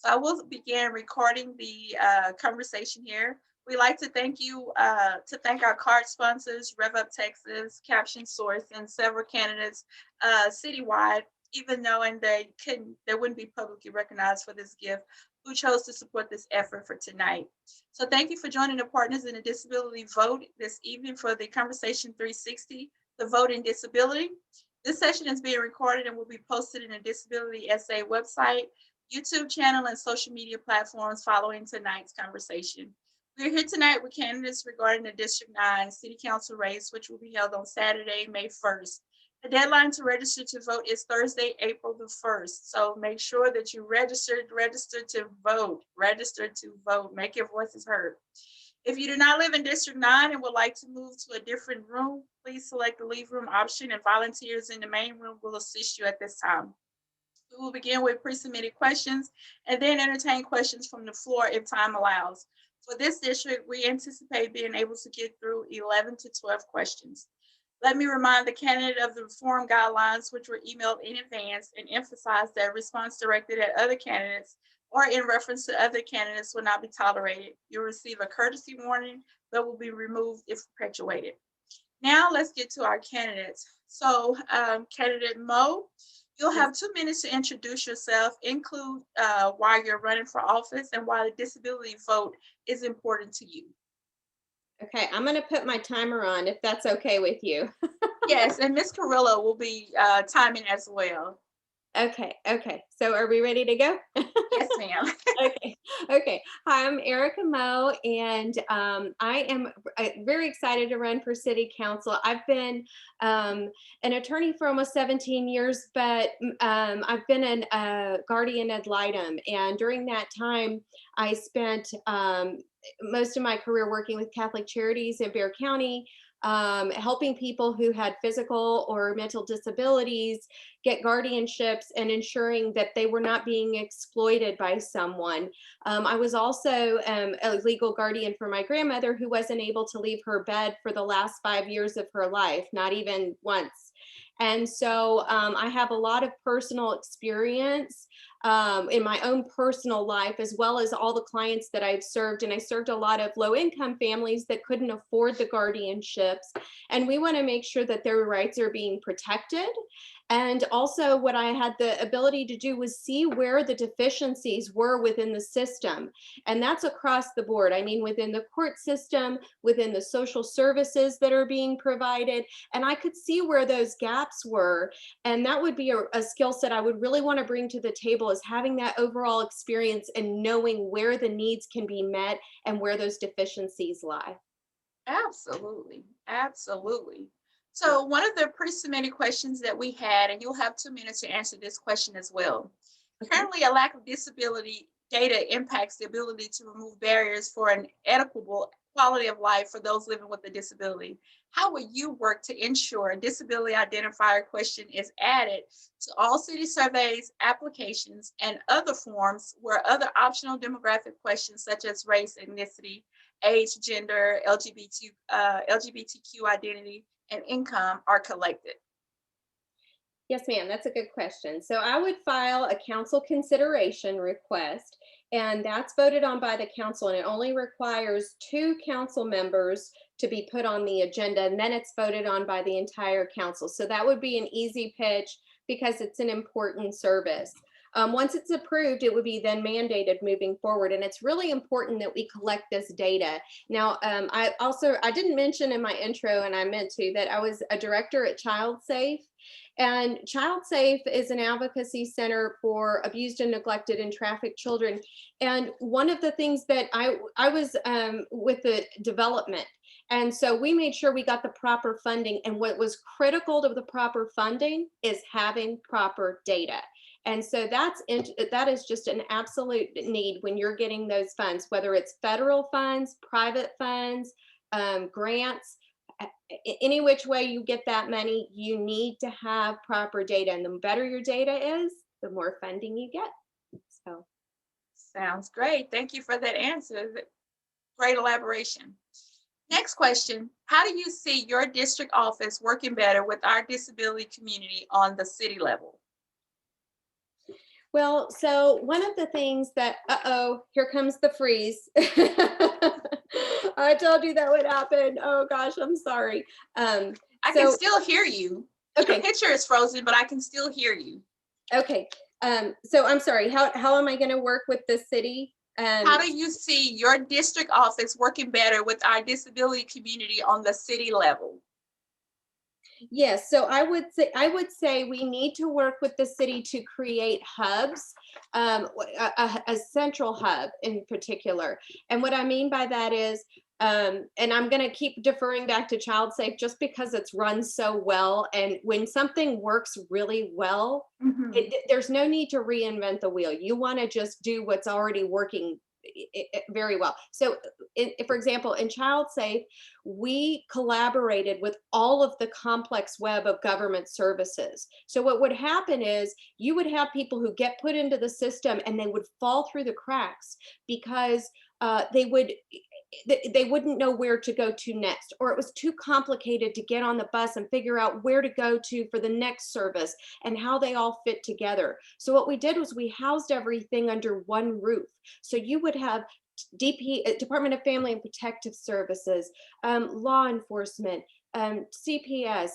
So I will begin recording the conversation here. We like to thank our card sponsors, RevUp Texas, Caption Source, and several candidates citywide, even knowing they wouldn't be publicly recognized for this gift, who chose to support this effort for tonight. So thank you for joining the Partners in the Disability Vote this evening for the Conversation 360, the Vote in Disability. This session is being recorded and will be posted in the Disability SA website, YouTube channel, and social media platforms following tonight's conversation. We're here tonight with candidates regarding the District 9 City Council race, which will be held on Saturday, May 1st. The deadline to register to vote is Thursday, April the 1st. So make sure that you register to vote, make your voices heard. If you do not live in District 9 and would like to move to a different room, please select the leave room option and volunteers in the main room will assist you at this time. We will begin with pre-submitted questions and then entertain questions from the floor if time allows. For this district, we anticipate being able to get through 11 to 12 questions. Let me remind the candidate of the reform guidelines, which were emailed in advance, and emphasize that response directed at other candidates or in reference to other candidates will not be tolerated. You'll receive a courtesy warning that will be removed if perpetuated. Now let's get to our candidates. So candidate Mo, you'll have 2 minutes to introduce yourself, include why you're running for office and why the disability vote is important to you. Okay, I'm going to put my timer on if that's okay with you. Yes, and Ms. Carrillo will be timing as well. Okay. So are we ready to go? Yes, ma'am. Okay. Hi, I'm Erica Moe, and I am very excited to run for City Council. I've been an attorney for almost 17 years, but I've been a guardian ad litem, and during that time, I spent most of my career working with Catholic Charities in Bexar County, helping people who had physical or mental disabilities get guardianships and ensuring that they were not being exploited by someone. I was also a legal guardian for my grandmother who wasn't able to leave her bed for the last 5 years of her life, not even once. And so I have a lot of personal experience in my own personal life, as well as all the clients that I've served. And I served a lot of low income families that couldn't afford the guardianships. And we want to make sure that their rights are being protected. And also what I had the ability to do was see where the deficiencies were within the system. And that's across the board. I mean, within the court system, within the social services that are being provided. And I could see where those gaps were. And that would be a skill set I would really want to bring to the table, is having that overall experience and knowing where the needs can be met and where those deficiencies lie. Absolutely. Absolutely. So one of the pre-submitted questions that we had, and you'll have 2 minutes to answer this question as well. Okay. Currently, a lack of disability data impacts the ability to remove barriers for an equitable quality of life for those living with a disability. How will you work to ensure a disability identifier question is added to all city surveys, applications, and other forms where other optional demographic questions such as race, ethnicity, age, gender, LGBTQ identity, and income are collected? Yes, ma'am. That's a good question. So I would file a council consideration request, and that's voted on by the council, and it only requires 2 council members to be put on the agenda, and then it's voted on by the entire council. So that would be an easy pitch because it's an important service. Once it's approved, it would be then mandated moving forward, and it's really important that we collect this data. Now, I didn't mention in my intro, and I meant to, that I was a director at Child Safe. And Child Safe is an advocacy center for abused and neglected and trafficked children. And one of the things that I was with the development. And so we made sure we got the proper funding. And what was critical to the proper funding is having proper data. And so that is just an absolute need when you're getting those funds, whether it's federal funds, private funds, grants, any which way you get that money, you need to have proper data. And the better your data is, the more funding you get. So Sounds great. Thank you for that answer. Great elaboration. Next question. How do you see your district office working better with our disability community on the city level? Well, so one of the things that, uh-oh, here comes the freeze. I told you that would happen. Oh gosh, I'm sorry. Um, I can so, still hear you. Your okay, picture is frozen, but I can still hear you. okay. So I'm sorry, how am I gonna work with the city? How do you see your district office working better with our disability community on the city level? Yes, so I would say we need to work with the city to create hubs, a central hub in particular. And what I mean by that is, and I'm going to keep deferring back to Child Safe just because it's run so well. And when something works really well, Mhm. there's no need to reinvent the wheel. You want to just do what's already working very well. So, for example, in Child Safe, we collaborated with all of the complex web of government services. So what would happen is you would have people who get put into the system and they would fall through the cracks because they wouldn't know where to go to next, or it was too complicated to get on the bus and figure out where to go to for the next service and how they all fit together. So what we did was we housed everything under one roof. So you would have Department of Family and Protective Services, law enforcement, CPS,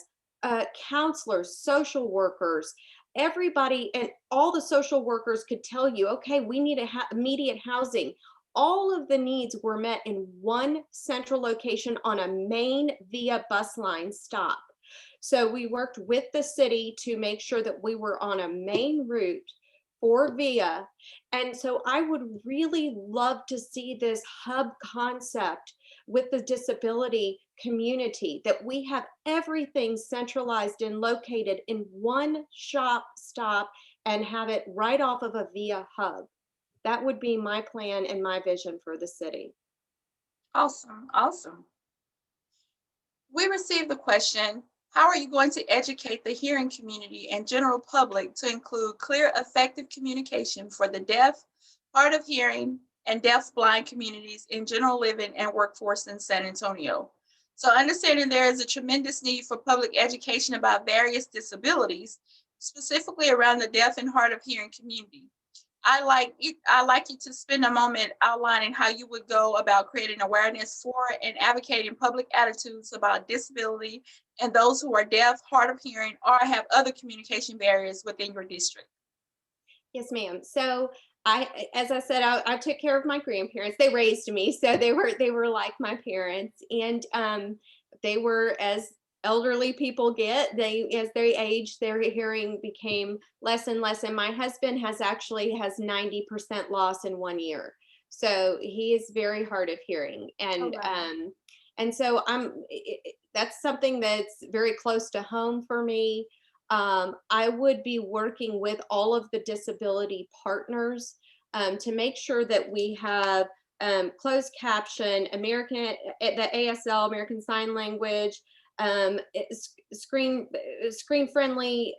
counselors, social workers, everybody, and all the social workers could tell you, okay, we need immediate housing. All of the needs were met in one central location on a main VIA bus line stop. So we worked with the city to make sure that we were on a main route for VIA. And so I would really love to see this hub concept with the disability community, that we have everything centralized and located in one stop and have it right off of a VIA hub. That would be my plan and my vision for the city. Awesome, awesome. We received the question, how are you going to educate the hearing community and general public to include clear, effective communication for the deaf, hard of hearing, and deaf-blind communities in general living and workforce in San Antonio? So understanding there is a tremendous need for public education about various disabilities, specifically around the deaf and hard of hearing community. I'd like you to spend a moment outlining how you would go about creating awareness for and advocating public attitudes about disability and those who are deaf, hard of hearing, or have other communication barriers within your district. Yes, ma'am. So as I said, I took care of my grandparents. They raised me, so they were like my parents, and they were as elderly people get. As they aged, their hearing became less and less. And my husband has 90% loss in 1 year, so he is very hard of hearing, Oh, wow. and so that's something that's very close to home for me. I would be working with all of the disability partners to make sure that we have closed caption, the ASL, American Sign Language, screen friendly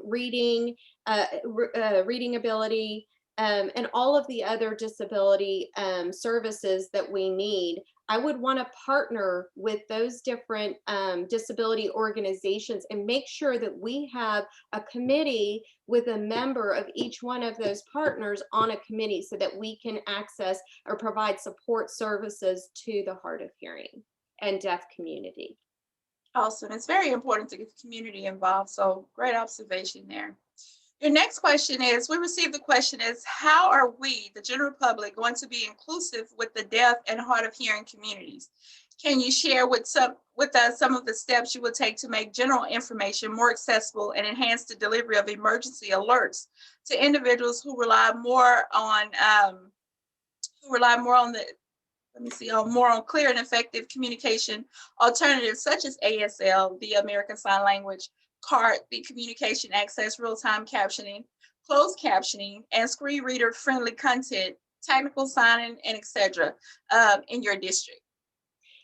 reading, reading ability, and all of the other disability services that we need. I would want to partner with those different disability organizations and make sure that we have a committee with a member of each one of those partners on a committee so that we can access or provide support services to the hard of hearing and deaf community. Awesome. It's very important to get the community involved. So great observation there. Your next question is, we received the question is, how are we, the general public, going to be inclusive with the deaf and hard of hearing communities? Can you share with us some of the steps you would take to make general information more accessible and enhance the delivery of emergency alerts to individuals who rely more on the let me see, more on clear and effective communication alternatives such as ASL, the American Sign Language, CART, the Communication Access Real-Time Captioning, closed captioning, and screen reader friendly content, technical signing, and etc. In your district?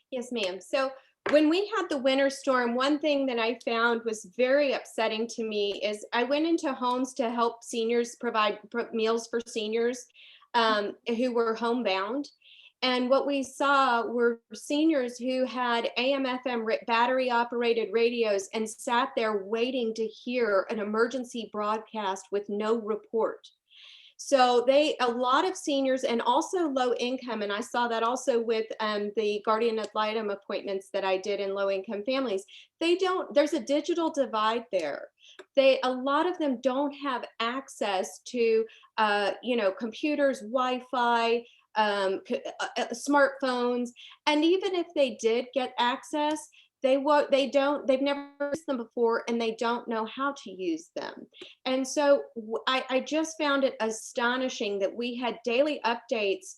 Yes, ma'am. So when we had the winter storm, one thing that I found was very upsetting to me is I went into homes to help seniors provide meals for seniors who were homebound. And what we saw were seniors who had AM, FM battery operated radios and sat there waiting to hear an emergency broadcast with no report. So a lot of seniors and also low income, and I saw that also with the guardian ad litem appointments that I did in low income families. There's a digital divide there. A lot of them don't have access to, computers, Wi-Fi, smartphones, and even if they did get access, they've never used them before and they don't know how to use them. And so I just found it astonishing that we had daily updates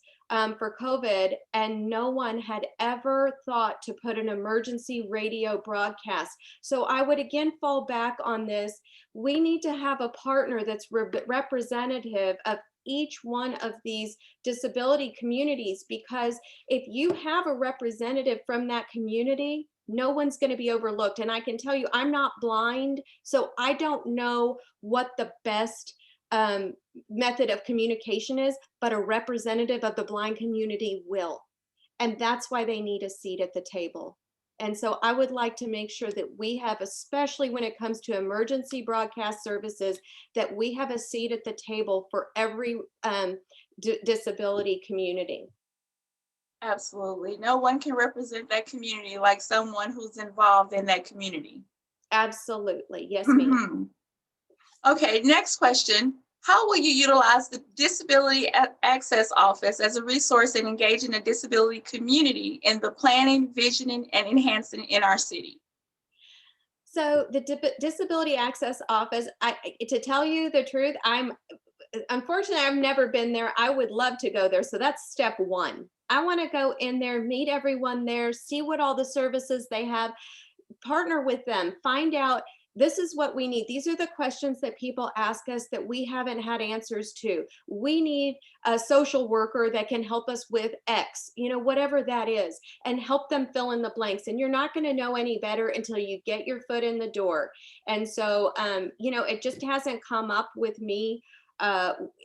for COVID, and no one had ever thought to put an emergency radio broadcast. So I would again fall back on this. We need to have a partner that's representative of each one of these disability communities, because if you have a representative from that community, no one's going to be overlooked. And I can tell you, I'm not blind, so I don't know what the best method of communication is, but a representative of the blind community will. And that's why they need a seat at the table. And so I would like to make sure that we have, especially when it comes to emergency broadcast services, that we have a seat at the table for every disability community. Absolutely. No one can represent that community like someone who's involved in that community. Absolutely. Yes, ma'am. Okay, next question. How will you utilize the Disability Access Office as a resource in engaging the disability community in the planning, visioning, and enhancing in our city? So the Disability Access Office, to tell you the truth, unfortunately, I've never been there. I would love to go there. So that's step one. I want to go in there, meet everyone there, see what all the services they have, partner with them, find out this is what we need. These are the questions that people ask us that we haven't had answers to. We need a social worker that can help us with X, whatever that is, and help them fill in the blanks. And you're not going to know any better until you get your foot in the door. And so, it just hasn't come up with me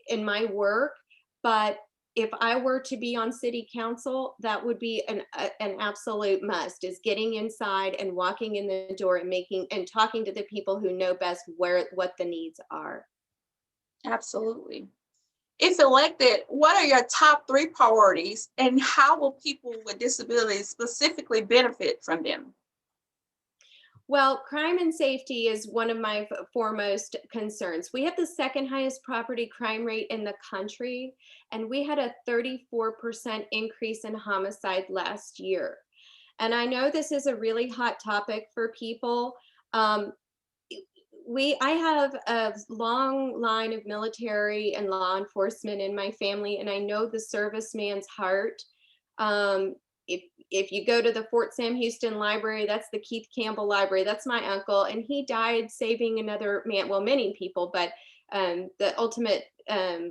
in my work, but if I were to be on city council, that would be an absolute must, is getting inside and walking in the door and talking to the people who know best what the needs are. Absolutely. If elected, what are your top 3 priorities and how will people with disabilities specifically benefit from them? Well, crime and safety is one of my foremost concerns. We have the second highest property crime rate in the country, and we had a 34% increase in homicide last year. And I know this is a really hot topic for people. I have a long line of military and law enforcement in my family, and I know the serviceman's heart. If you go to the Fort Sam Houston Library, that's the Keith Campbell Library. That's my uncle, and he died saving another man. Well, many people, but the ultimate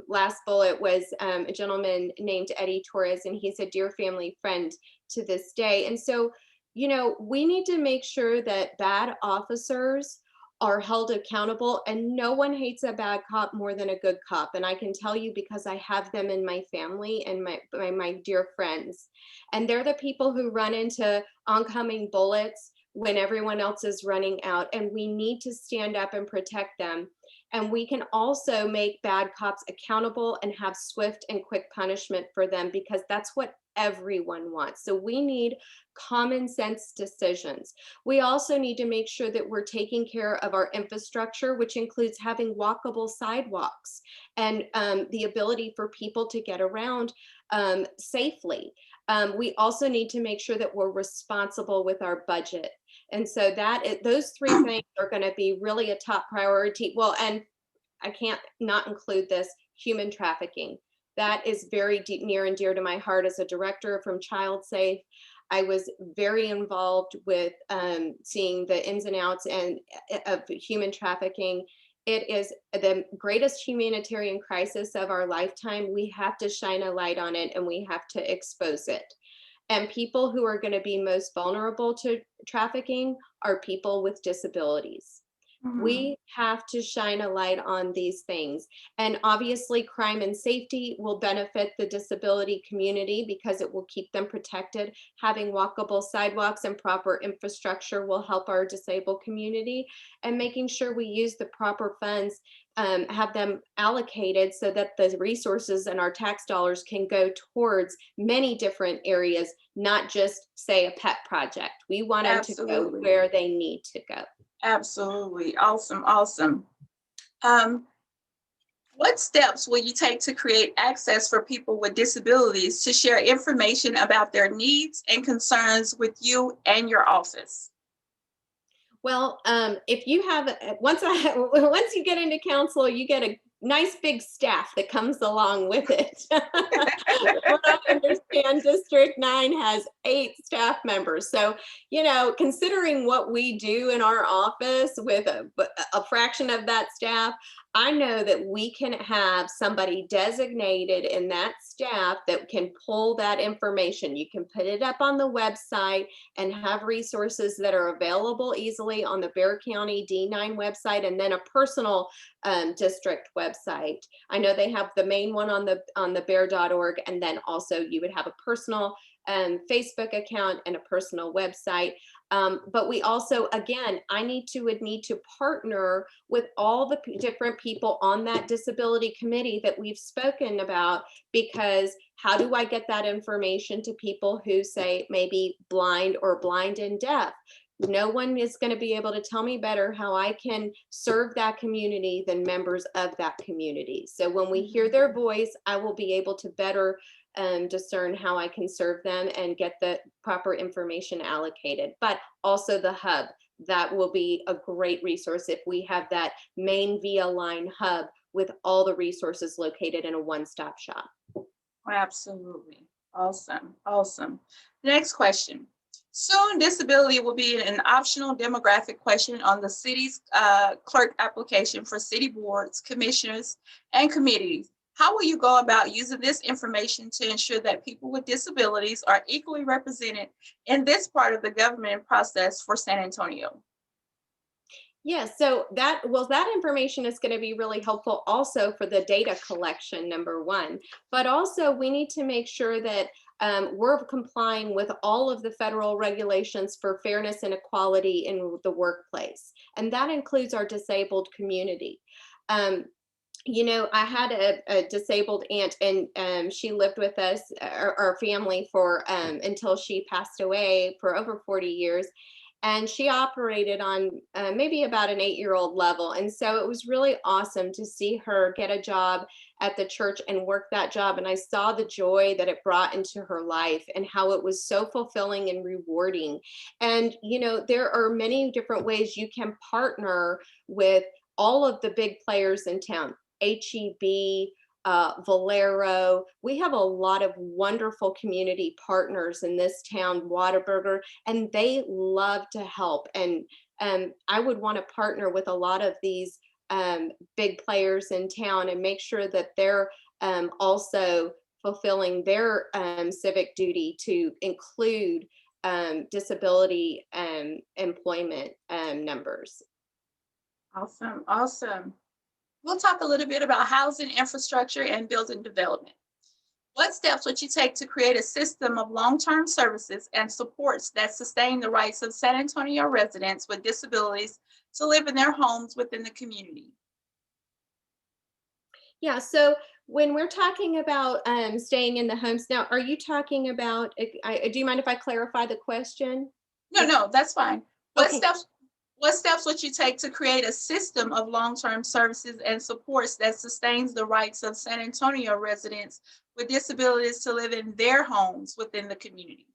last bullet was a gentleman named Eddie Torres, and he's a dear family friend to this day. And so, we need to make sure that bad officers are held accountable, and no one hates a bad cop more than a good cop. And I can tell you because I have them in my family and my dear friends. And they're the people who run into oncoming bullets when everyone else is running out. And we need to stand up and protect them. And we can also make bad cops accountable and have swift and quick punishment for them, because that's what everyone wants. So we need common sense decisions. We also need to make sure that we're taking care of our infrastructure, which includes having walkable sidewalks and the ability for people to get around safely. We also need to make sure that we're responsible with our budget. And so those 3 things are going to be really a top priority. Well, and I can't not include this: human trafficking. That is very near and dear to my heart. As a director from Child Safe, I was very involved with seeing the ins and outs of human trafficking. It is the greatest humanitarian crisis of our lifetime. We have to shine a light on it, and we have to expose it. And people who are going to be most vulnerable to trafficking are people with disabilities. We have to shine a light on these things. And obviously, crime and safety will benefit the disability community because it will keep them protected. Having walkable sidewalks and proper infrastructure will help our disabled community. And making sure we use the proper funds have them allocated so that the resources and our tax dollars can go towards many different areas, not just say a pet project. We want them to go Absolutely. where they need to go. Absolutely. Awesome. Awesome. Um, what steps will you take to create access for people with disabilities to share information about their needs and concerns with you and your office? Well, if you have once you get into council, you get a nice big staff that comes along with it. What I understand, District 9 has 8 staff members. So, considering what we do in our office with a fraction of that staff, I know that we can have somebody designated in that staff that can pull that information. You can put it up on the website and have resources that are available easily on the Bexar County D9 website, and then a personal district website. I know they have the main one on the bear.org, and then also you would have a personal Facebook account and a personal website. But we also, again, would need to partner with all the different people on that disability committee that we've spoken about, because how do I get that information to people who say maybe blind or blind and deaf? No one is going to be able to tell me better how I can serve that community than members of that community. So when we hear their voice, I will be able to better discern how I can serve them and get the proper information allocated. But also the hub, that will be a great resource if we have that main Via Line hub with all the resources located in a one-stop shop. Absolutely. Awesome. Awesome. Next question. Soon, disability will be an optional demographic question on the city's clerk application for city boards, commissioners, and committees. How will you go about using this information to ensure that people with disabilities are equally represented in this part of the government process for San Antonio? Yeah, so that information is going to be really helpful also for the data collection, number one. But also, we need to make sure that we're complying with all of the federal regulations for fairness and equality in the workplace. And that includes our disabled community. I had a disabled aunt, and she lived with us, our family, for until she passed away, for over 40 years. And she operated on maybe about an 8-year-old level. And so it was really awesome to see her get a job at the church and work that job. And I saw the joy that it brought into her life and how it was so fulfilling and rewarding. And, there are many different ways you can partner with all of the big players in town. HEB, Valero. We have a lot of wonderful community partners in this town, Whataburger, and they love to help. And I would want to partner with a lot of these big players in town and make sure that they're also fulfilling their civic duty to include disability employment numbers. Awesome. Awesome. We'll talk a little bit about housing infrastructure and building development. What steps would you take to create a system of long-term services and supports that sustain the rights of San Antonio residents with disabilities to live in their homes within the community? Yeah, so when we're talking about staying in the homes now, are you talking about, do you mind if I clarify the question? No, that's fine. What Okay. steps what steps would you take to create a system of long-term services and supports that sustains the rights of San Antonio residents with disabilities to live in their homes within the community?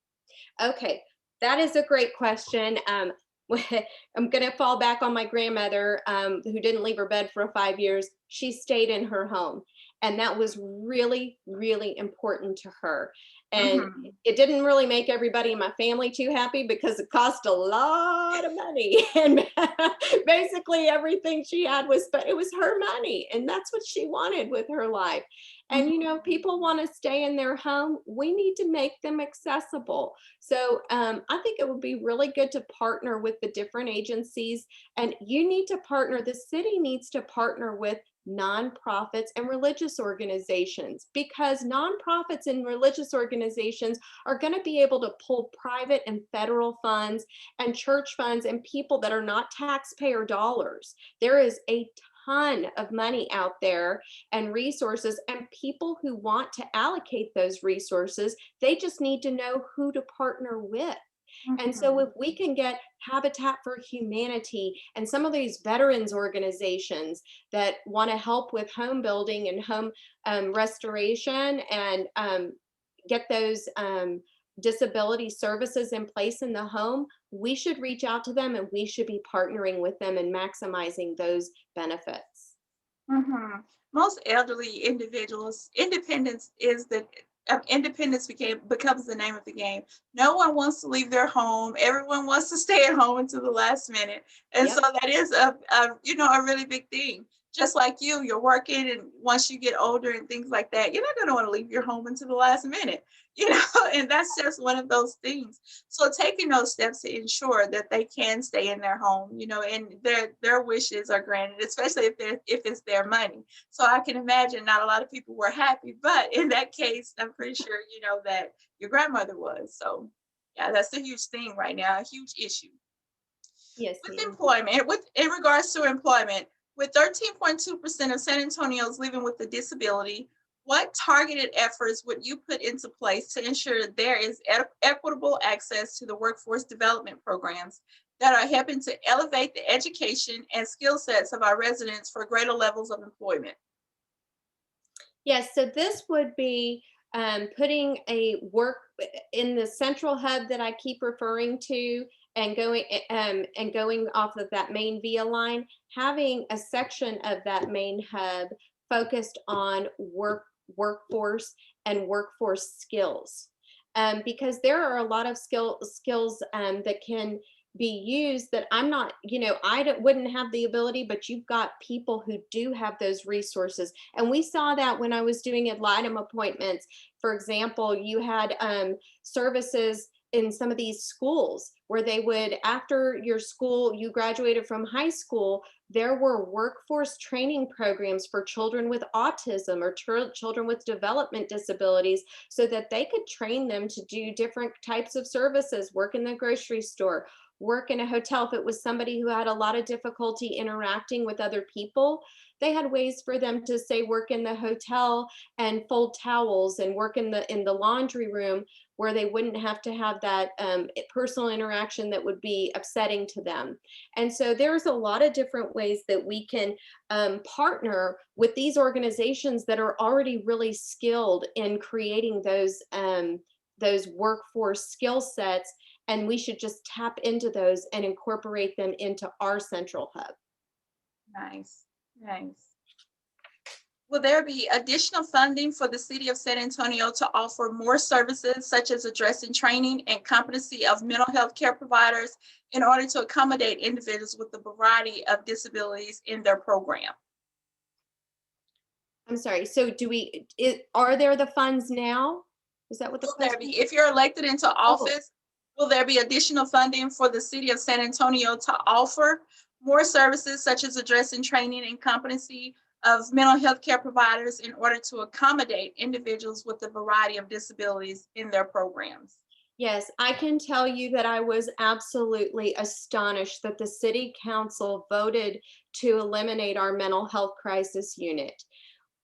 Okay, that is a great question. I'm going to fall back on my grandmother, who didn't leave her bed for 5 years. She stayed in her home, and that was really, really important to her. And Mhm. it didn't really make everybody in my family too happy because it cost a lot of money. And basically everything she had was, but it was her money, and that's what she wanted with her life. And people want to stay in their home. We need to make them accessible. So I think it would be really good to partner with the different agencies, and you need to partner. The city needs to partner with nonprofits and religious organizations, because nonprofits and religious organizations are going to be able to pull private and federal funds and church funds and people that are not taxpayer dollars. There is a ton of money out there and resources, and people who want to allocate those resources, they just need to know who to partner with. And so if Mhm. we can get Habitat for Humanity and some of these veterans organizations that want to help with home building and home restoration and get those disability services in place in the home, we should reach out to them and we should be partnering with them and maximizing those benefits. Mhm. Most elderly individuals, independence is the independence becomes the name of the game. No one wants to leave their home. Everyone wants to stay at home until the last minute, and so Yep. that is a really big thing. Just like you're working, and once you get older and things like that, you're not going to want to leave your home until the last minute, you know. And that's just one of those things. So taking those steps to ensure that they can stay in their home, and their wishes are granted, especially if it's their money. So I can imagine not a lot of people were happy, but in that case, I'm pretty sure that your grandmother was. So yeah, that's a huge thing right now, a huge issue. Yes, With ma'am. employment, with in regards to employment, with 13.2% of San Antonians living with a disability, what targeted efforts would you put into place to ensure there is equitable access to the workforce development programs that are helping to elevate the education and skill sets of our residents for greater levels of employment? Yes, so this would be putting a work in the central hub that I keep referring to, and going off of that main via line, having a section of that main hub focused on workforce and workforce skills, because there are a lot of skills that can be used that I'm not, wouldn't have the ability, but you've got people who do have those resources. And we saw that when I was doing ad litem appointments. For example, you had services in some of these schools where they would, after your school, you graduated from high school, there were workforce training programs for children with autism or children with development disabilities so that they could train them to do different types of services, work in the grocery store, work in a hotel. If it was somebody who had a lot of difficulty interacting with other people, they had ways for them to say work in the hotel and fold towels and work in the laundry room where they wouldn't have to have that personal interaction that would be upsetting to them. And so there's a lot of different ways that we can partner with these organizations that are already really skilled in creating those workforce skill sets, and we should just tap into those and incorporate them into our central hub. Nice, nice. Will there be additional funding for the city of San Antonio to offer more services such as addressing training and competency of mental health care providers in order to accommodate individuals with a variety of disabilities in their program? I'm sorry. So are there the funds now? Is that what the Will there question? be, if you're elected into Oh, office, will there be additional funding for the city of San Antonio to offer more services such as addressing training and competency of mental health care providers in order to accommodate individuals with a variety of disabilities in their programs? yes, I can tell you that I was absolutely astonished that the city council voted to eliminate our mental health crisis unit.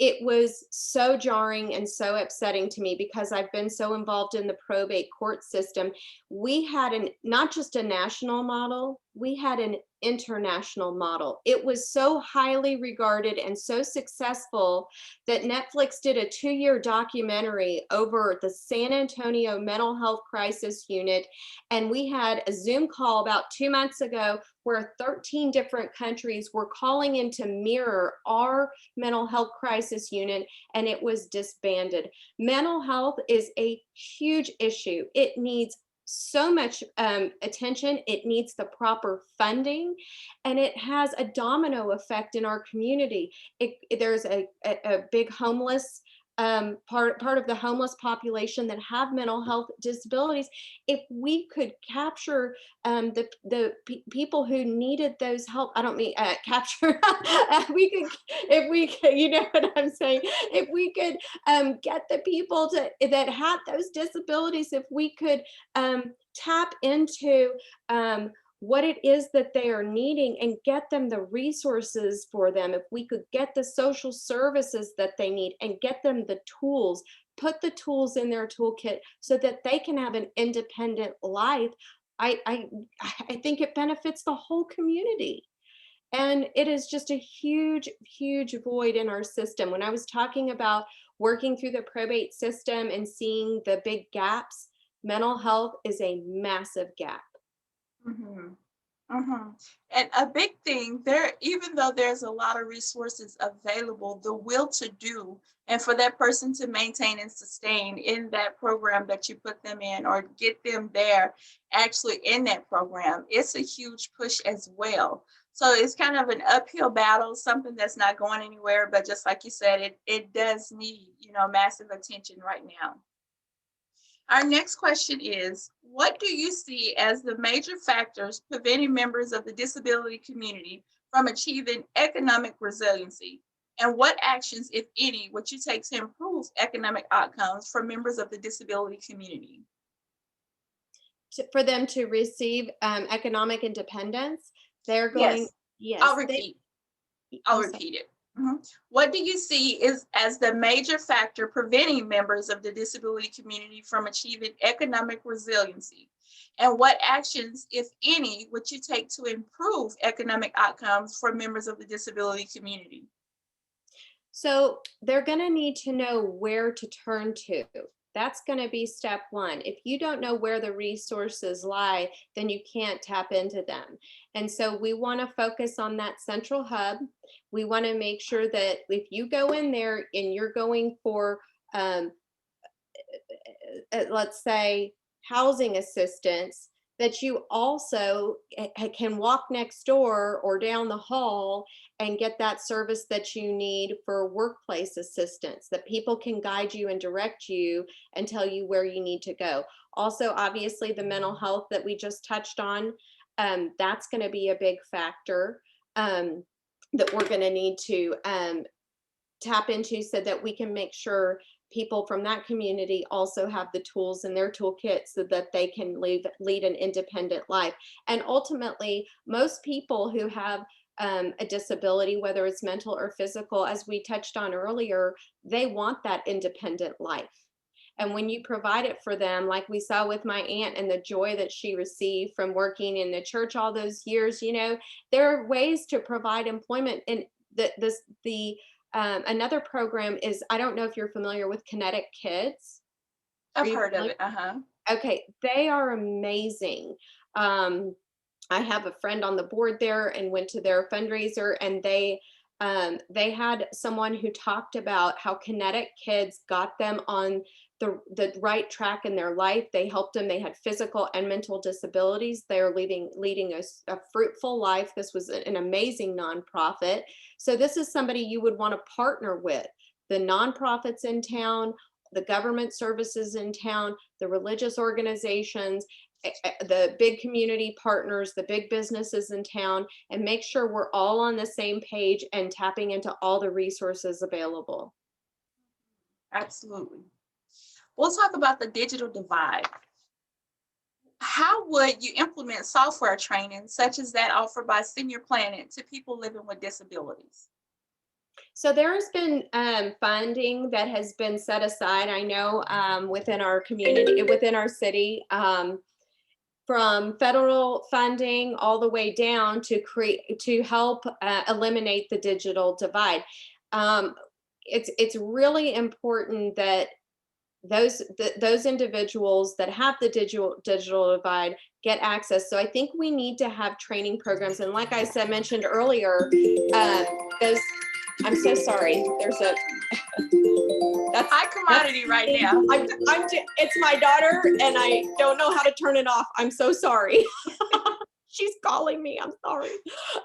It was so jarring and so upsetting to me because I've been so involved in the probate court system. We had not just a national model, we had an international model. It was so highly regarded and so successful that Netflix did a 2-year documentary over the San Antonio mental health crisis unit. And we had a Zoom call about 2 months ago where 13 different countries were calling in to mirror our mental health crisis unit, and it was disbanded. Mental health is a huge issue. It needs so much attention. It needs the proper funding, and it has a domino effect in our community. There's a big homeless part of the homeless population that have mental health disabilities. If we could capture people who needed those help, I don't mean capture. We could, if we could, you know what I'm saying. If we could get the people that had those disabilities, if we could tap into what it is that they are needing and get them the resources for them. If we could get the social services that they need and get them the tools, put the tools in their toolkit so that they can have an independent life, I I, I think it benefits the whole community. And it is just a huge, huge void in our system. When I was talking about working through the probate system and seeing the big gaps, mental health is a massive gap. Mhm. Mhm. And a big thing there, even though there's a lot of resources available, the will to do and for that person to maintain and sustain in that program that you put them in or get them there actually in that program, it's a huge push as well. So it's kind of an uphill battle, something that's not going anywhere, but just like you said, it does need, massive attention right now. Our next question is, what do you see as the major factors preventing members of the disability community from achieving economic resiliency? And what actions, if any, would you take to improve economic outcomes for members of the disability community? For them to receive economic independence, they're going, Yes, I'll yes, they, repeat. I'll I'm sorry. repeat it. What do you see is as the major factor preventing members of the disability community from achieving economic resiliency? And what actions, if any, would you take to improve economic outcomes for members of the disability community? So they're going to need to know where to turn to. That's going to be step one. If you don't know where the resources lie, then you can't tap into them. And so we want to focus on that central hub. We want to make sure that if you go in there and you're going for, um, let's say, housing assistance, that you also can walk next door or down the hall and get that service that you need for workplace assistance, that people can guide you and direct you and tell you where you need to go. Also, obviously, the mental health that we just touched on, that's going to be a big factor that we're going to need to tap into so that we can make sure people from that community also have the tools in their toolkit so that they can lead an independent life. And ultimately, most people who have a disability, whether it's mental or physical, as we touched on earlier, they want that independent life. And when you provide it for them, like we saw with my aunt and the joy that she received from working in the church all those years, there are ways to provide employment. And the another program is, I don't know if you're familiar with Kinetic Kids. Are I've you heard of familiar? it. Uh-huh. Okay, they are amazing. Um, I have a friend on the board there and went to their fundraiser, and they had someone who talked about how Kinetic Kids got them on the right track in their life. They helped them. They had physical and mental disabilities. They're leading a fruitful life. This was an amazing nonprofit. So this is somebody you would want to partner with. The nonprofits in town, the government services in town, the religious organizations, the big community partners, the big businesses in town, and make sure we're all on the same page and tapping into all the resources available. Absolutely. We'll talk about the digital divide. How would you implement software training such as that offered by Senior Planet to people living with disabilities? So there has been funding that has been set aside, I know, within our community, within our city, from federal funding all the way down to help eliminate the digital divide. Um, it's really important that those individuals that have the digital divide get access. So I think we need to have training programs, and like I said mentioned earlier, uh, those. I'm so sorry. There's a that's High commodity right now. it's my daughter, and I don't know how to turn it off. I'm so sorry. She's calling me. I'm sorry.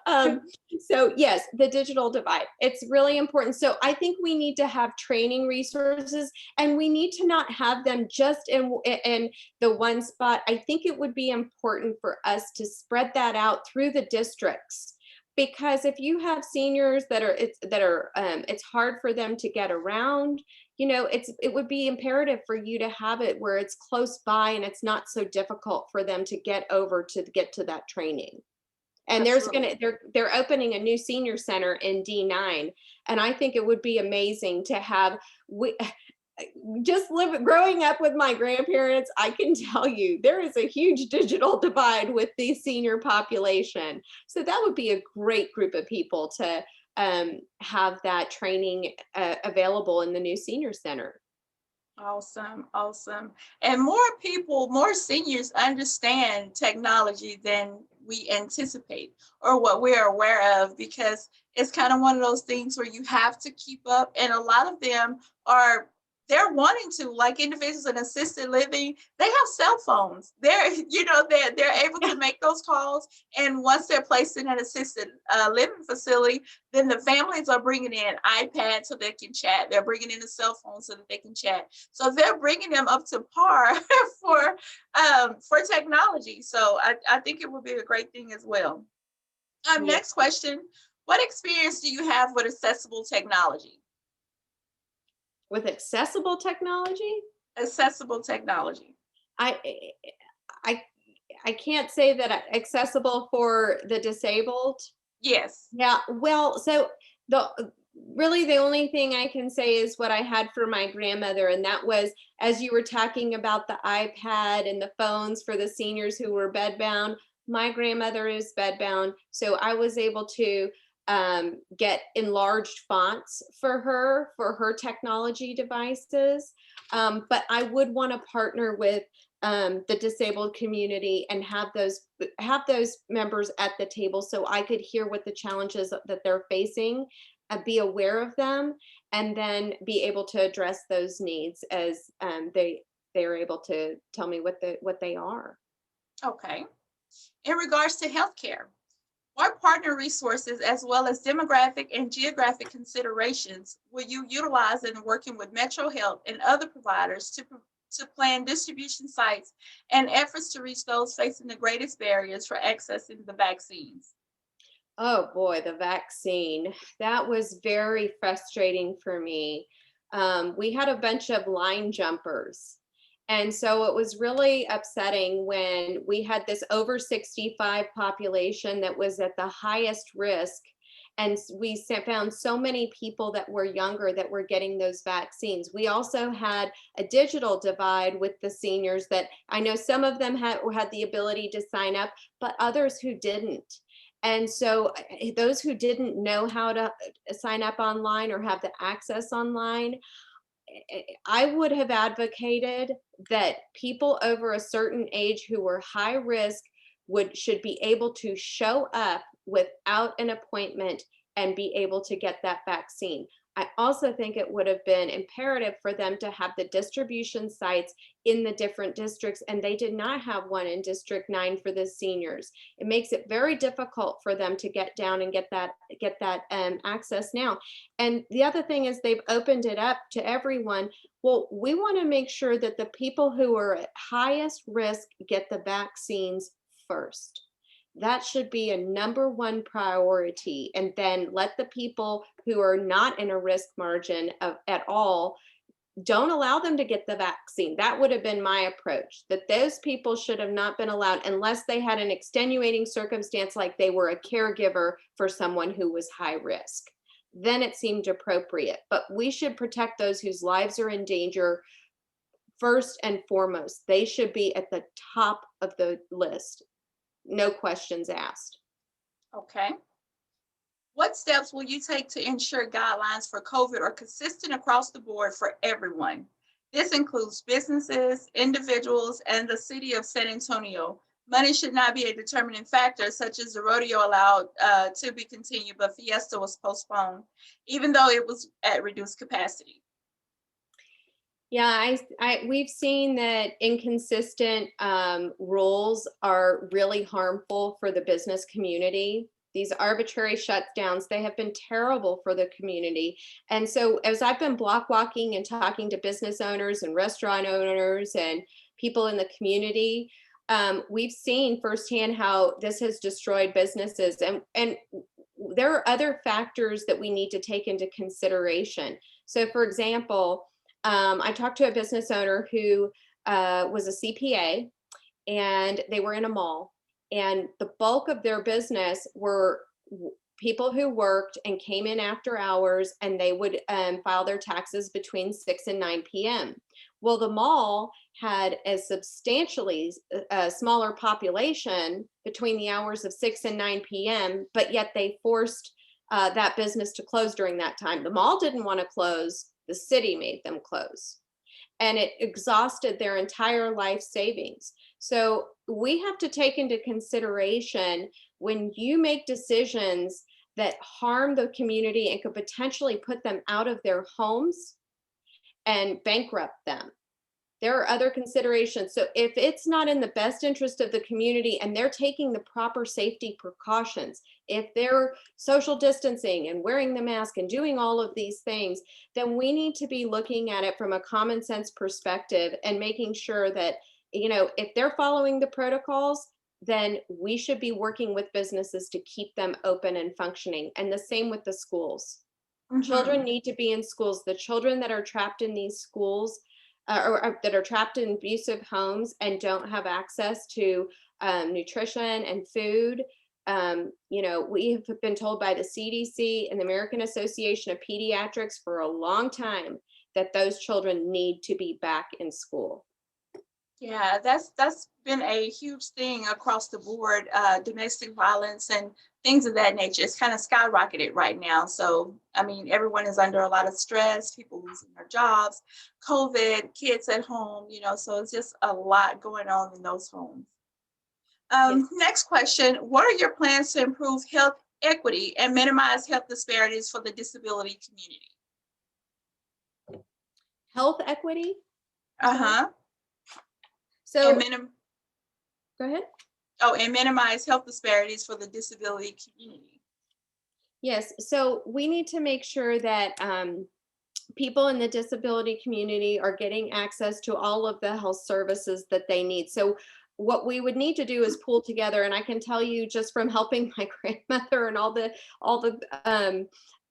Um, so yes, the digital divide. It's really important. So I think we need to have training resources, and we need to not have them just in the one spot. I think it would be important for us to spread that out through the districts, because if you have seniors that are it's hard for them to get around. it would be imperative for you to have it where it's close by and it's not so difficult for them to get over to get to that training. And Absolutely. they're opening a new senior center in D9, and I think it would be amazing to have we just growing up with my grandparents, I can tell you there is a huge digital divide with the senior population. So that would be a great group of people to have that training available in the new senior center. Awesome, awesome. And more people, more seniors understand technology than we anticipate or what we're aware of, because it's kind of one of those things where you have to keep up. And a lot of them are, they're wanting to, like individuals in assisted living, they have cell phones. They're, they're able to make those calls. And once they're placed in an assisted living facility, then the families are bringing in iPads so they can chat. They're bringing in a cell phone so that they can chat. So they're bringing them up to par for technology. So I think it would be a great thing as well. Yeah. Next question: what experience do you have with accessible technology? With accessible technology, Accessible technology. I I I can't say that accessible for the disabled. Yes. Yeah, well, so the only thing I can say is what I had for my grandmother, and that was, as you were talking about the iPad and the phones for the seniors who were bedbound. My grandmother is bedbound, so I was able to get enlarged fonts for her technology devices. But I would want to partner with the disabled community and have those members at the table so I could hear what the challenges that they're facing, be aware of them, and then be able to address those needs as they are able to tell me what they are. Okay. In regards to healthcare, what partner resources, as well as demographic and geographic considerations, will you utilize in working with Metro Health and other providers to plan distribution sites and efforts to reach those facing the greatest barriers for accessing the vaccines? Oh boy, the vaccine. That was very frustrating for me. We had a bunch of line jumpers. And so it was really upsetting when we had this over 65 population that was at the highest risk. And found so many people that were younger that were getting those vaccines. We also had a digital divide with the seniors that I know some of them had the ability to sign up, but others who didn't. And so those who didn't know how to sign up online or have the access online, I would have advocated that people over a certain age who were high risk should be able to show up without an appointment and be able to get that vaccine. I also think it would have been imperative for them to have the distribution sites in the different districts, and they did not have one in District 9 for the seniors. It makes it very difficult for them to get down and get that access now. And the other thing is they've opened it up to everyone. Well, we want to make sure that the people who are at highest risk get the vaccines first. That should be a number one priority. And then let the people who are not in a risk margin at all, don't allow them to get the vaccine. That would have been my approach, that those people should have not been allowed unless they had an extenuating circumstance, like they were a caregiver for someone who was high risk. Then it seemed appropriate. But we should protect those whose lives are in danger first and foremost. They should be at the top of the list. No questions asked. Okay. What steps will you take to ensure guidelines for COVID are consistent across the board for everyone? This includes businesses, individuals, and the city of San Antonio. Money should not be a determining factor, such as the rodeo allowed to be continued, but Fiesta was postponed, even though it was at reduced capacity. Yeah, we've seen that inconsistent rules are really harmful for the business community. These arbitrary shutdowns, they have been terrible for the community. And so as I've been block walking and talking to business owners and restaurant owners and people in the community, we've seen firsthand how this has destroyed businesses. And there are other factors that we need to take into consideration. So for example, I talked to a business owner who was a CPA, and they were in a mall, and the bulk of their business were people who worked and came in after hours, and they would file their taxes between 6 and 9 p.m. Well, the mall had a substantially smaller population between the hours of 6 and 9 p.m., but yet they forced that business to close during that time. The mall didn't want to close, the city made them close, and it exhausted their entire life savings. So we have to take into consideration, when you make decisions that harm the community and could potentially put them out of their homes and bankrupt them, there are other considerations. So if it's not in the best interest of the community and they're taking the proper safety precautions, if they're social distancing and wearing the mask and doing all of these things, then we need to be looking at it from a common sense perspective and making sure that, if they're following the protocols, then we should be working with businesses to keep them open and functioning. And the same with the schools. Mhm. Children need to be in schools. The children that are trapped in these schools, or that are trapped in abusive homes and don't have access to nutrition and food. We have been told by the CDC and the American Association of Pediatrics for a long time that those children need to be back in school. Yeah, that's been a huge thing across the board. Domestic violence and things of that nature. It's kind of skyrocketed right now. So, I mean, everyone is under a lot of stress, people losing their jobs, COVID, kids at home, so it's just a lot going on in those homes. Yes. Next question. What are your plans to improve health equity and minimize health disparities for the disability community? Health equity? I'm sorry. Uh-huh. And So minim go ahead. oh, and minimize health disparities for the disability community. Yes. So we need to make sure that people in the disability community are getting access to all of the health services that they need. So what we would need to do is pull together, and I can tell you just from helping my grandmother and all the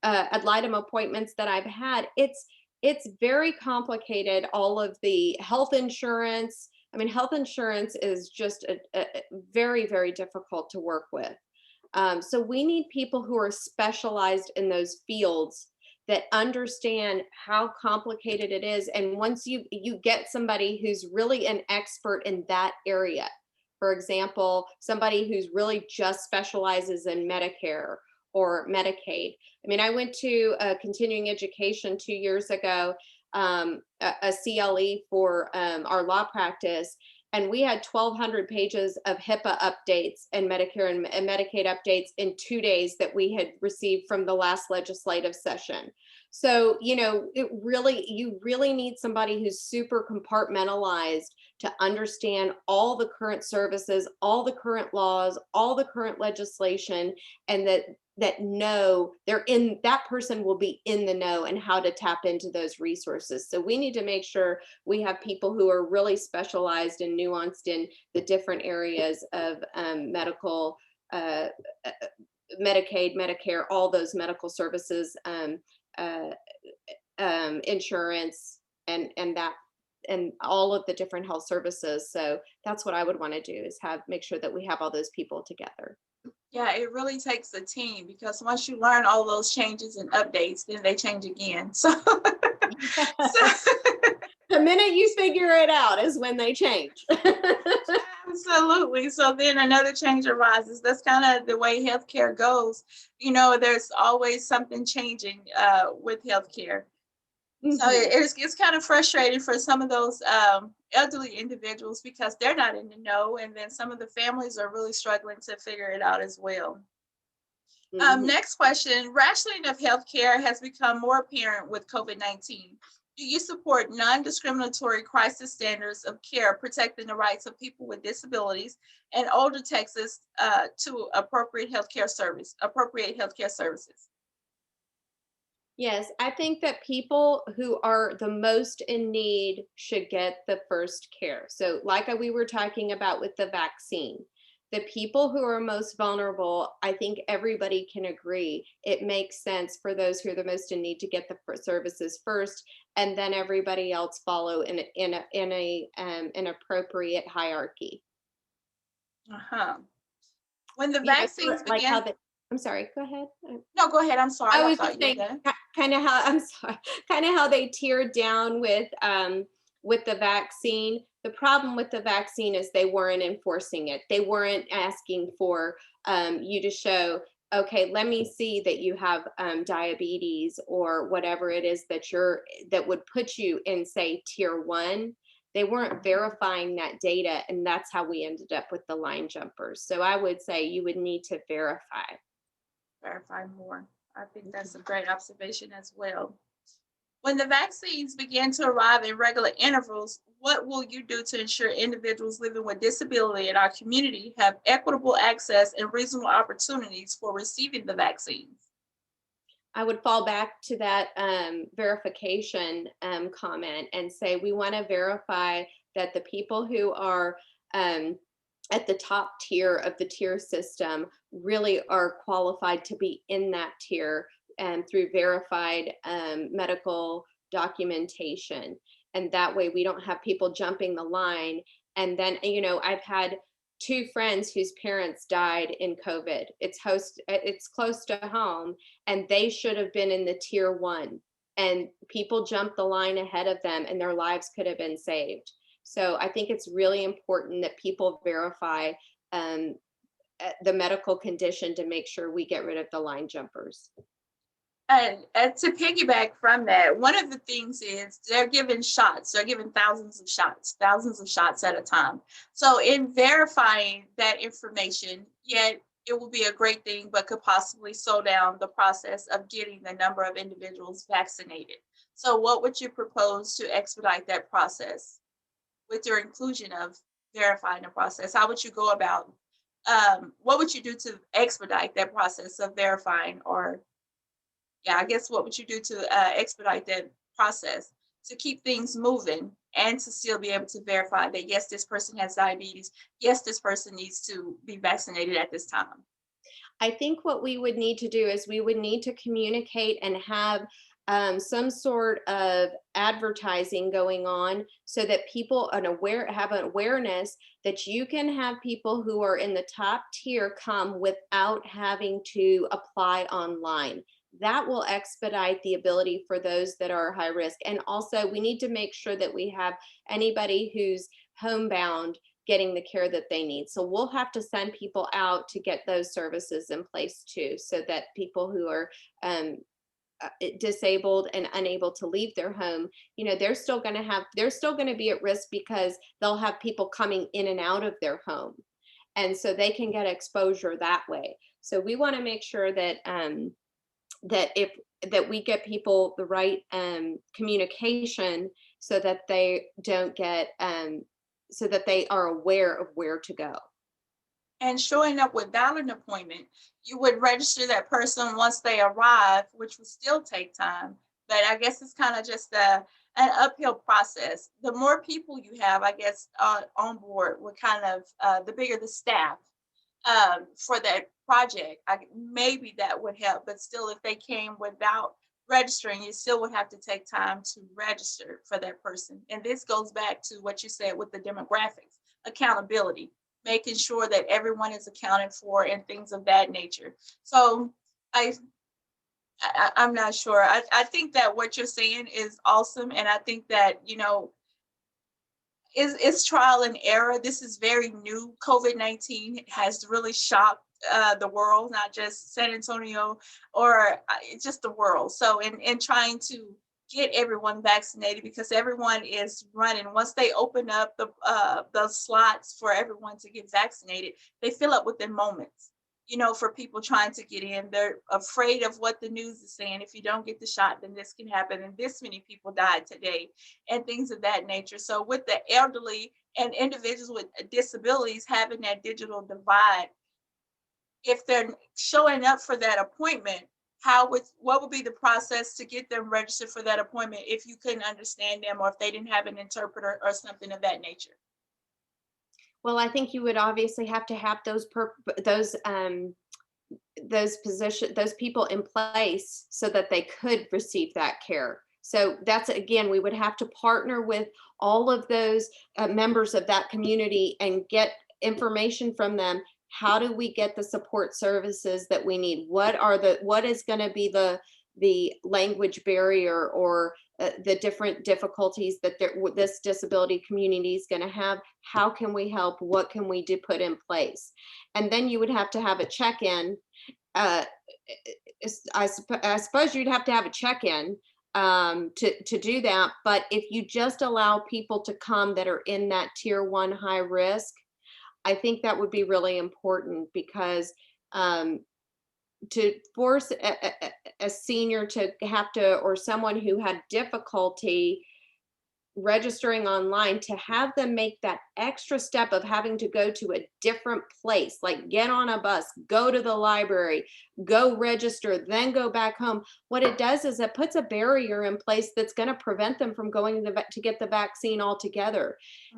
ad litem appointments that I've had, it's very complicated. All of the health insurance. I mean, health insurance is just a very, very difficult to work with. So we need people who are specialized in those fields that understand how complicated it is. And once you get somebody who's really an expert in that area, for example, somebody who's really just specializes in Medicare or Medicaid. I mean, I went to a continuing education 2 years ago, a CLE for our law practice, and we had 1,200 pages of HIPAA updates and Medicare and Medicaid updates in 2 days that we had received from the last legislative session. So, you really need somebody who's super compartmentalized to understand all the current services, all the current laws, all the current legislation, and that know that person will be in the know and how to tap into those resources. So we need to make sure we have people who are really specialized and nuanced in the different areas of medical, uh, uh, Medicaid, Medicare, all those medical services, uh, insurance, and all of the different health services. So that's what I would want to do, is make sure that we have all those people together. Yeah, it really takes a team because once you learn all those changes and updates, then they change again. So, so The minute you figure it out is when they change. absolutely. So then another change arises. That's kind of the way healthcare goes. There's always something changing with healthcare. So Mhm. it's kind of frustrating for some of those elderly individuals because they're not in the know, and then some of the families are really struggling to figure it out as well. Mhm. Next question. Rationing of healthcare has become more apparent with COVID-19. Do you support non-discriminatory crisis standards of care protecting the rights of people with disabilities and older Texas to appropriate healthcare services? Yes, I think that people who are the most in need should get the first care. So, like we were talking about with the vaccine, the people who are most vulnerable, I think everybody can agree it makes sense for those who are the most in need to get the services first. and then everybody else follow in an appropriate hierarchy. Uh-huh. When the You know, vaccines like how began, the I'm sorry, go ahead. no, go ahead. I'm sorry. I I was just thought you were saying, done. kind of how I'm sorry, kind of how they tiered down with the vaccine. The problem with the vaccine is they weren't enforcing it. They weren't asking for you to show, okay, let me see that you have diabetes or whatever it is that would put you in, say, tier one. They weren't verifying that data, and that's how we ended up with the line jumpers. So I would say you would need to verify. Verify more. I think that's a great observation as well. When the vaccines begin to arrive in regular intervals, what will you do to ensure individuals living with disability in our community have equitable access and reasonable opportunities for receiving the vaccines? I would fall back to that verification comment and say we want to verify that the people who are um, at the top tier of the tier system really are qualified to be in that tier and through verified medical documentation. And that way we don't have people jumping the line. And then, I've had two friends whose parents died in COVID. It's close to home, and they should have been in the tier one. And people jumped the line ahead of them, and their lives could have been saved. So I think it's really important that people verify um, the medical condition to make sure we get rid of the line jumpers. And to piggyback from that, one of the things is they're given shots. They're given thousands of shots at a time. So in verifying that information, yet it will be a great thing, but could possibly slow down the process of getting the number of individuals vaccinated. So what would you propose to expedite that process with your inclusion of verifying the process? How would you go about, what would you do to expedite that process of verifying, or yeah, I guess what would you do to expedite that process to keep things moving and to still be able to verify that yes, this person has diabetes, yes, this person needs to be vaccinated at this time? I think what we would need to do is we would need to communicate and have some sort of advertising going on so that people have an awareness that you can have people who are in the top tier come without having to apply online. That will expedite the ability for those that are high risk. And also, we need to make sure that we have anybody who's homebound getting the care that they need. So we'll have to send people out to get those services in place too, so that people who are disabled and unable to leave their home, they're still going to be at risk because they'll have people coming in and out of their home. And so they can get exposure that way. So we want to make sure that that we get people the right communication so that they don't get so that they are aware of where to go. And showing up without an appointment, you would register that person once they arrive, which would still take time. But I guess it's kind of just an uphill process. The more people you have, I guess, on board, would kind of the bigger the staff for that project. Maybe that would help, but still, if they came without registering, you still would have to take time to register for that person. And this goes back to what you said with the demographics, accountability, making sure that everyone is accounted for and things of that nature. So I, I'm not sure. I think that what you're saying is awesome, and I think that it's trial and error. This is very new. COVID-19 has really shocked the world, not just San Antonio or it's just the world. So in trying to get everyone vaccinated, because everyone is running. Once they open up the slots for everyone to get vaccinated, they fill up within moments. For people trying to get in, they're afraid of what the news is saying. If you don't get the shot, then this can happen, and this many people died today, and things of that nature. So with the elderly and individuals with disabilities having that digital divide, if they're showing up for that appointment, what would be the process to get them registered for that appointment if you couldn't understand them, or if they didn't have an interpreter or something of that nature? Well, I think you would obviously have to have those people in place so that they could receive that care. So that's, again, we would have to partner with all of those members of that community and get information from them. How do we get the support services that we need? What is going to be the language barrier, or the different difficulties that this disability community is going to have? How can we help? What can we do, put in place? And then you would have to have a check-in. uh, I suppose you'd have to have a check-in to do that. But if you just allow people to come that are in that tier 1 high risk, I think that would be really important, because um, to force a senior to have to, or someone who had difficulty registering online, to have them make that extra step of having to go to a different place, like get on a bus, go to the library, go register, then go back home. What it does is it puts a barrier in place that's going to prevent them from going to get the vaccine altogether.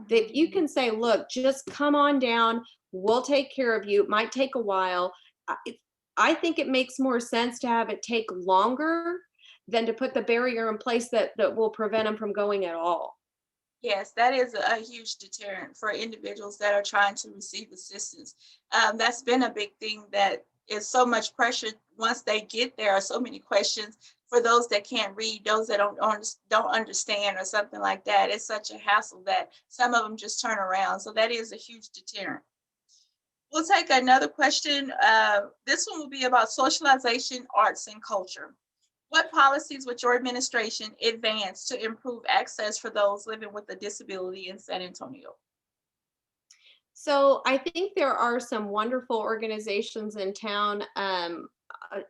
If you can say, look, just come on down, we'll take care of you. It might take a while. I think it makes more sense to have it take longer than to put the barrier in place that will prevent them from going at all. Yes, that is a huge deterrent for individuals that are trying to receive assistance. That's been a big thing, that is so much pressure once they get there. Are so many questions for those that can't read, those that don't understand, or something like that. It's such a hassle that some of them just turn around. So that is a huge deterrent. We'll take another question. This one will be about socialization, arts, and culture. What policies would your administration advance to improve access for those living with a disability in San Antonio? So I think there are some wonderful organizations in town.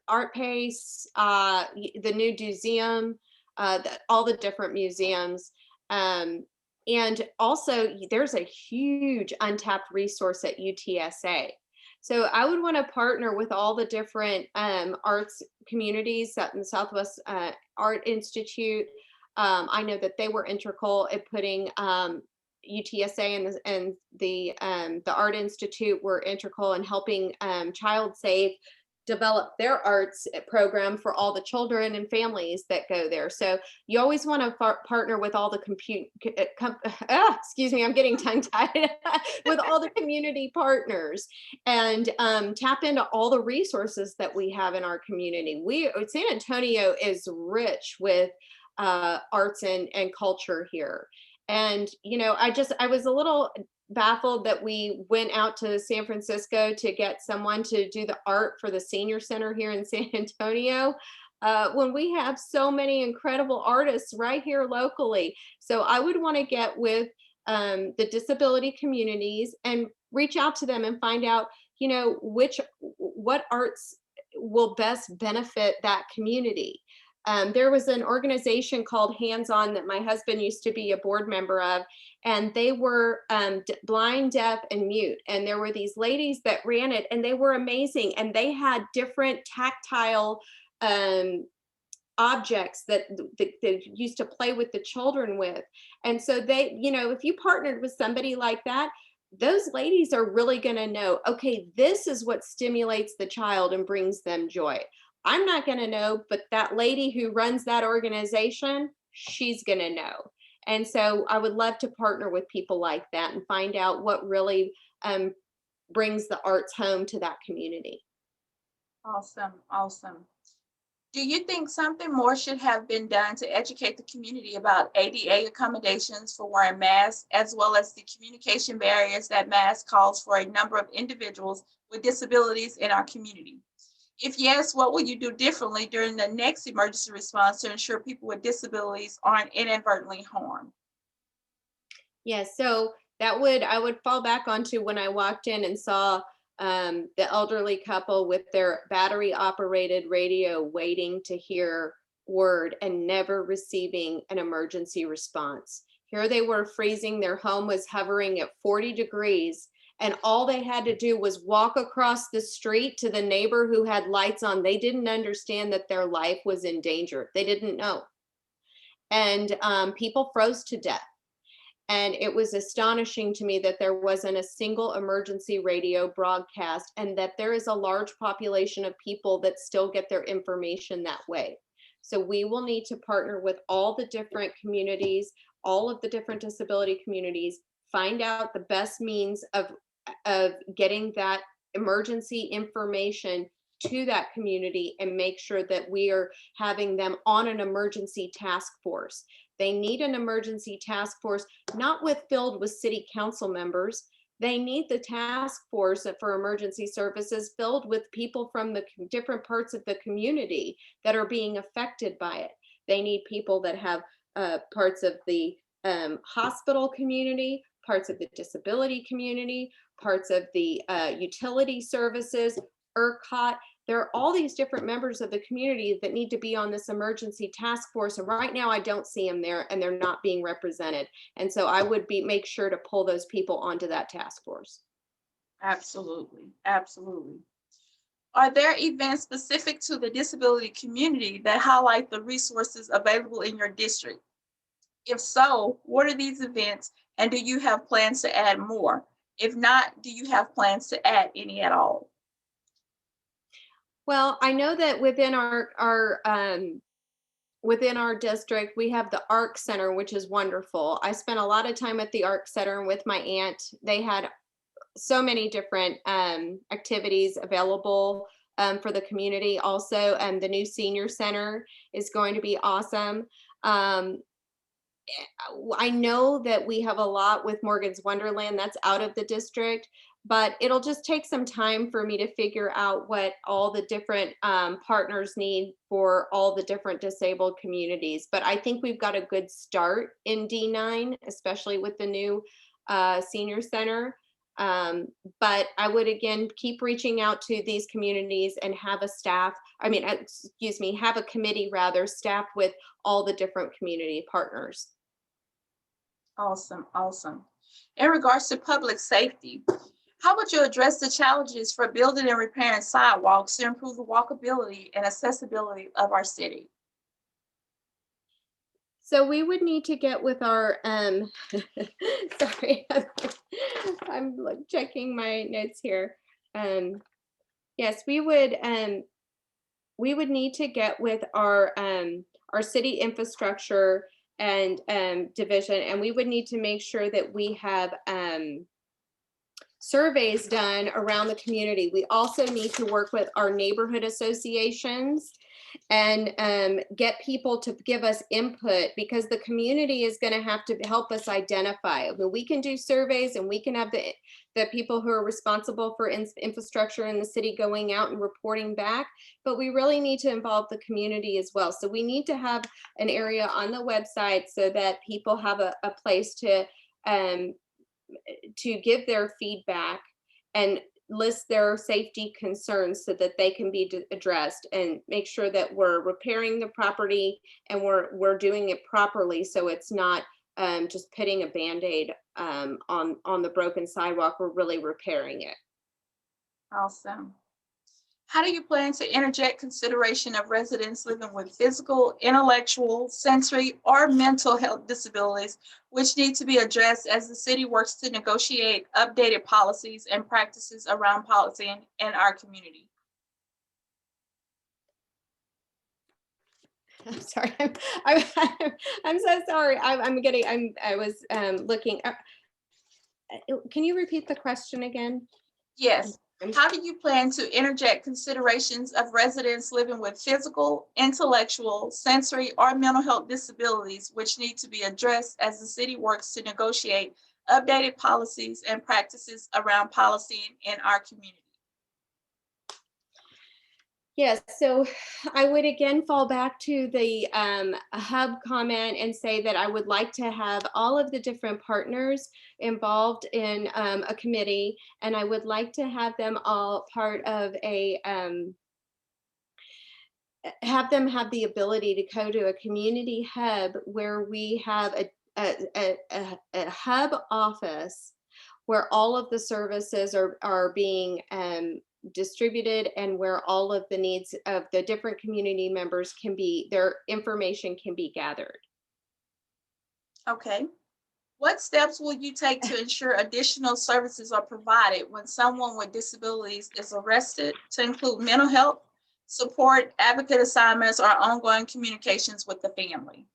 Art Pace, the new museum, all the different museums. Um, and also, there's a huge untapped resource at UTSA. So I would want to partner with all the different arts communities in the Southwest Art Institute. I know that they were integral in putting UTSA and the Art Institute were integral in helping Child Safe develop their arts program for all the children and families that go there. So you always want to partner with all the excuse me, I'm getting tongue tied with all the community partners, and tap into all the resources that we have in our community. San Antonio is rich with arts and culture here. And, I was a little baffled that we went out to San Francisco to get someone to do the art for the senior center here in San Antonio, when we have so many incredible artists right here locally. So I would want to get with the disability communities and reach out to them and find out, what arts will best benefit that community. There was an organization called Hands On that my husband used to be a board member of, and they were blind, deaf, and mute. And there were these ladies that ran it, and they were amazing. And they had different tactile objects that they used to play with the children with. And so they, if you partnered with somebody like that, those ladies are really going to know, okay, this is what stimulates the child and brings them joy. I'm not going to know, but that lady who runs that organization, she's going to know. And so I would love to partner with people like that and find out what really brings the arts home to that community. Awesome, awesome. Do you think something more should have been done to educate the community about ADA accommodations for wearing masks, as well as the communication barriers that mask cause for a number of individuals with disabilities in our community? If yes, what will you do differently during the next emergency response to ensure people with disabilities aren't inadvertently harmed? Yes, so I would fall back onto when I walked in and saw the elderly couple with their battery operated radio waiting to hear word and never receiving an emergency response. Here they were freezing, their home was hovering at 40 degrees, and all they had to do was walk across the street to the neighbor who had lights on. They didn't understand that their life was in danger. They didn't know. And people froze to death. And it was astonishing to me that there wasn't a single emergency radio broadcast, and that there is a large population of people that still get their information that way. So we will need to partner with all the different communities, all of the different disability communities, find out the best means of getting that emergency information to that community and make sure that we are having them on an emergency task force. They need an emergency task force, not filled with city council members. They need the task force for emergency services filled with people from the different parts of the community that are being affected by it. They need people that have parts of the hospital community, parts of the disability community, parts of the utility services, ERCOT. There are all these different members of the community that need to be on this emergency task force. And right now I don't see them there and they're not being represented. And so I would make sure to pull those people onto that task force. Absolutely, absolutely. Are there events specific to the disability community that highlight the resources available in your district? If so, what are these events and do you have plans to add more? If not, do you have plans to add any at all? Well, I know that within our district, we have the ARC Center, which is wonderful. I spent a lot of time at the ARC Center with my aunt. They had so many different activities available for the community. Also, the new senior center is going to be awesome. I know that we have a lot with Morgan's Wonderland that's out of the district, but it'll just take some time for me to figure out what all the different partners need for all the different disabled communities. But I think we've got a good start in D9, especially with the new senior center. But I would again keep reaching out to these communities and have a have a committee rather staffed with all the different community partners. Awesome, awesome. In regards to public safety, how would you address the challenges for building and repairing sidewalks to improve the walkability and accessibility of our city? So we would need to get with our, sorry, I'm like checking my notes here. Yes, we would need to get with our city infrastructure and division, and we would need to make sure that we have surveys done around the community. We also need to work with our neighborhood associations and get people to give us input, because the community is going to have to help us identify. I mean, we can do surveys and we can have the people who are responsible for infrastructure in the city going out and reporting back, but we really need to involve the community as well. So we need to have an area on the website so that people have a place to give their feedback and list their safety concerns so that they can be addressed, and make sure that we're repairing the property and we're doing it properly, so it's not just putting a Band-Aid on the broken sidewalk. We're really repairing it. Awesome. How do you plan to interject consideration of residents living with physical, intellectual, sensory, or mental health disabilities, which need to be addressed as the city works to negotiate updated policies and practices around policy in our community? I'm sorry. I'm so sorry. I was looking. Can you repeat the question again? Yes. How do you plan to interject considerations of residents living with physical, intellectual, sensory, or mental health disabilities, which need to be addressed as the city works to negotiate updated policies and practices around policy in our community? Yes, so I would again fall back to the hub comment and say that I would like to have all of the different partners involved in a committee, and I would like to have them all part of have them have the ability to go to a community hub where we have a hub office where all of the services are being distributed, and where all of the needs of the different community members their information can be gathered. Okay. What steps will you take to ensure additional services are provided when someone with disabilities is arrested, to include mental health, support advocate assignments, or ongoing communications with the family.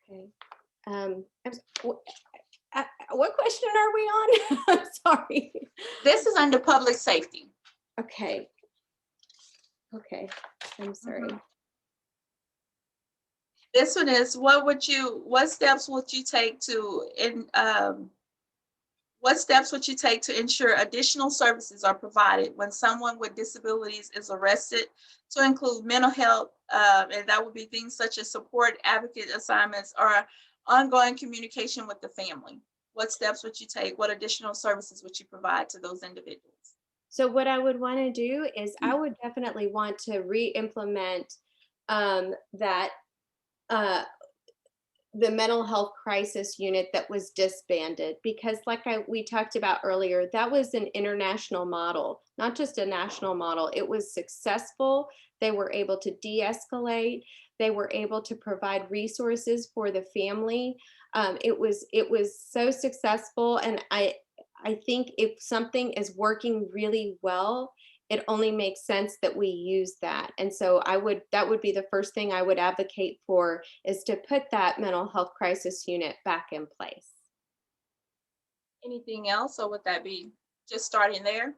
Okay. What question are we on? I'm sorry. This is under public safety. Okay. Okay. I'm sorry. This one is, what steps would you take to ensure additional services are provided when someone with disabilities is arrested, to include mental health, and that would be things such as support advocate assignments or ongoing communication with the family? What steps would you take? What additional services would you provide to those individuals? So what I would want to do is I would definitely want to re-implement that the mental health crisis unit that was disbanded, because we talked about earlier, that was an international model, not just a national model. It was successful. They were able to de-escalate. They were able to provide resources for the family. It was so successful, and I think if something is working really well, it only makes sense that we use that. And so that would be the first thing I would advocate for, is to put that mental health crisis unit back in place. Anything else, or would that be just starting there?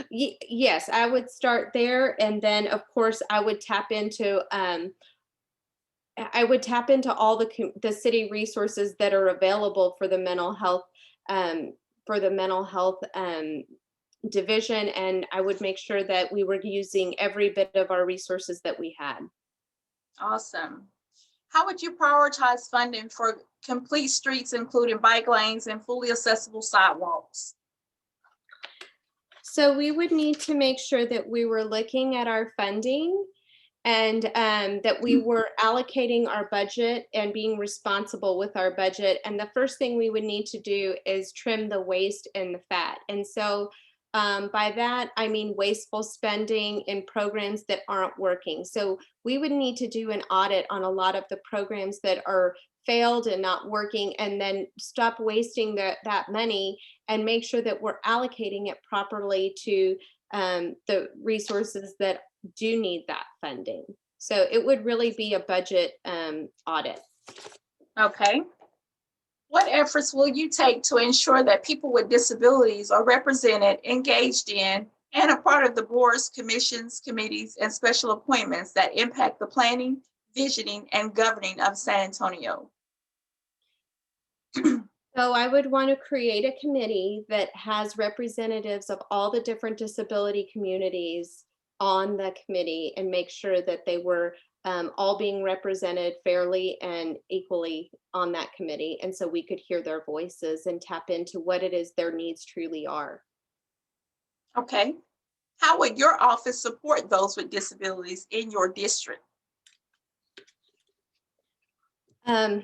Yes, I would start there, and then of course I would tap into all the city resources that are available for the mental health division, and I would make sure that we were using every bit of our resources that we had. Awesome. How would you prioritize funding for complete streets, including bike lanes and fully accessible sidewalks? So we would need to make sure that we were looking at our funding, and that we were allocating our budget and being responsible with our budget. And the first thing we would need to do is trim the waste and the fat. And so by that, I mean wasteful spending in programs that aren't working. So we would need to do an audit on a lot of the programs that are failed and not working, and then stop wasting that money and make sure that we're allocating it properly to the resources that do need that funding. So it would really be a budget audit. Okay. What efforts will you take to ensure that people with disabilities are represented, engaged in, and a part of the boards, commissions, committees, and special appointments that impact the planning, visioning, and governing of San Antonio? So I would want to create a committee that has representatives of all the different disability communities on the committee, and make sure that they were all being represented fairly and equally on that committee. And so we could hear their voices and tap into what it is their needs truly are. Okay. How would your office support those with disabilities in your district? Our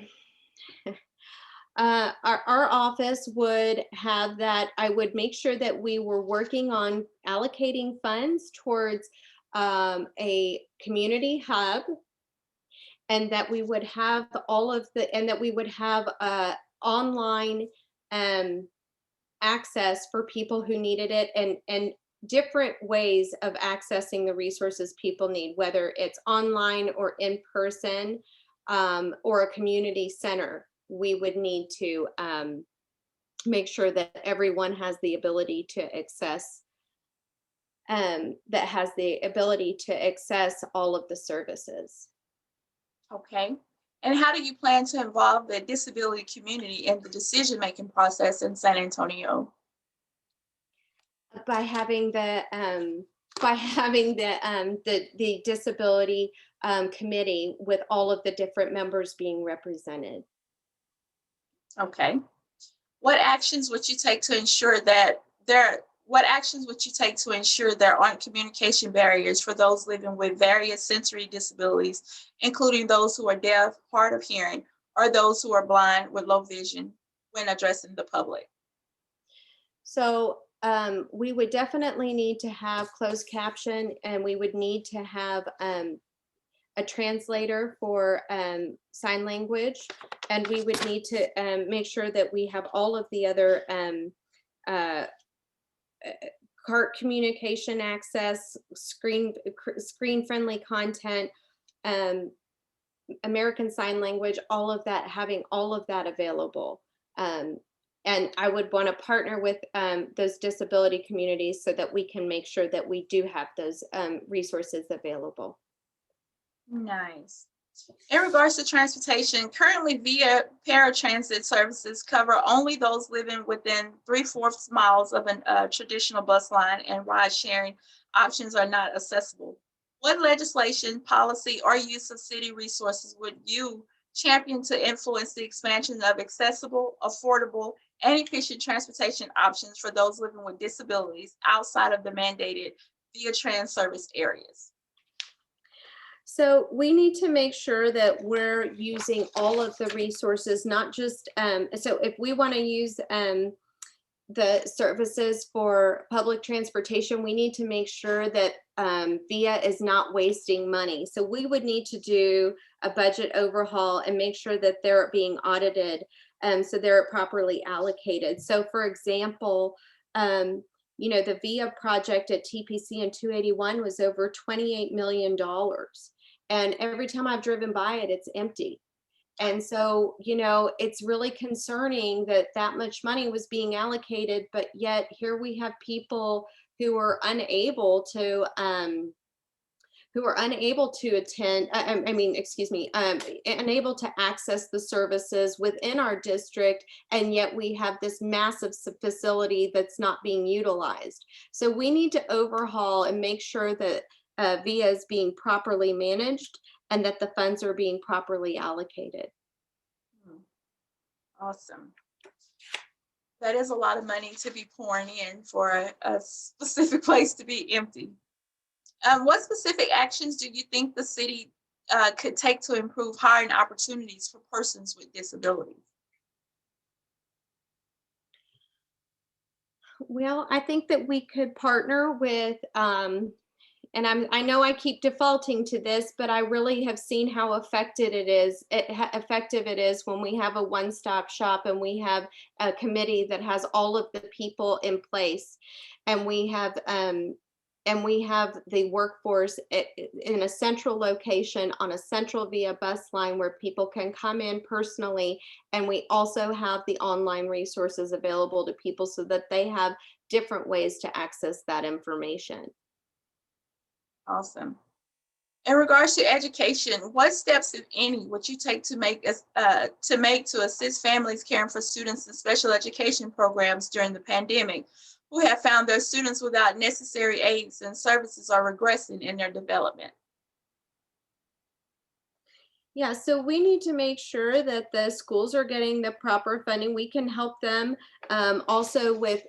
office would have that. I would make sure that we were working on allocating funds towards a community hub, and that we would have online access for people who needed it, and different ways of accessing the resources people need, whether it's online or in person, or a community center. We would need to make sure that everyone has the ability to access all of the services. Okay. And how do you plan to involve the disability community in the decision-making process in San Antonio? By having the disability committee with all of the different members being represented. Okay. What actions would you take to ensure that there aren't communication barriers for those living with various sensory disabilities, including those who are deaf, hard of hearing, or those who are blind with low vision, when addressing the public? So we would definitely need to have closed caption, and we would need to have a translator for sign language, and we would need to make sure that we have all of the other cart communication access, screen-friendly content, um, American Sign Language, all of that, having all of that available. And I would want to partner with those disability communities so that we can make sure that we do have those resources available. Nice. In regards to transportation, currently via paratransit services cover only those living within 3/4 miles of a traditional bus line, and ride sharing options are not accessible. What legislation, policy, or use of city resources would you champion to influence the expansion of accessible, affordable, and efficient transportation options for those living with disabilities outside of the mandated via trans service areas? So we need to make sure that we're using all of the resources, not just, so if we want to use the services for public transportation, we need to make sure that VIA is not wasting money. So we would need to do a budget overhaul and make sure that they're being audited, so they're properly allocated. So for example, the VIA project at TPC and 281 was over $28 million. And every time I've driven by it, it's empty. And so, it's really concerning that that much money was being allocated, but yet here we have people who are unable to attend, unable to access the services within our district, and yet we have this massive facility that's not being utilized. So we need to overhaul and make sure that VIA is being properly managed and that the funds are being properly allocated. Awesome. That is a lot of money to be pouring in for a specific place to be empty. What specific actions do you think the city could take to improve hiring opportunities for persons with disabilities? Well, I think that we could partner with, and I know I keep defaulting to this, but I really have seen how effective it is when we have a one-stop shop and we have a committee that has all of the people in place, and we have the workforce in a central location on a central VIA bus line where people can come in personally, and we also have the online resources available to people so that they have different ways to access that information. Awesome. In regards to education, what steps, if any, would you take to to assist families caring for students in special education programs during the pandemic who have found their students without necessary aids and services are regressing in their development? Yeah, so we need to make sure that the schools are getting the proper funding. We can help them also with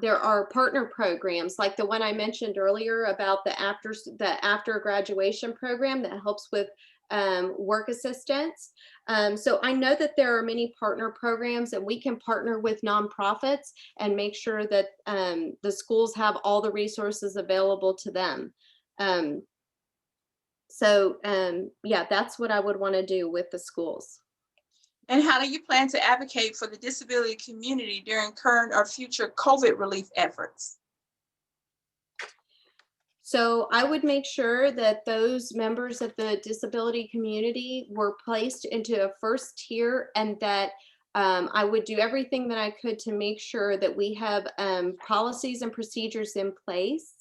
there are partner programs like the one I mentioned earlier about the after graduation program that helps with work assistance. So I know that there are many partner programs, and we can partner with nonprofits and make sure that the schools have all the resources available to them. Yeah, that's what I would want to do with the schools. And how do you plan to advocate for the disability community during current or future COVID relief efforts? So I would make sure that those members of the disability community were placed into a first tier, and that I would do everything that I could to make sure that we have policies and procedures in place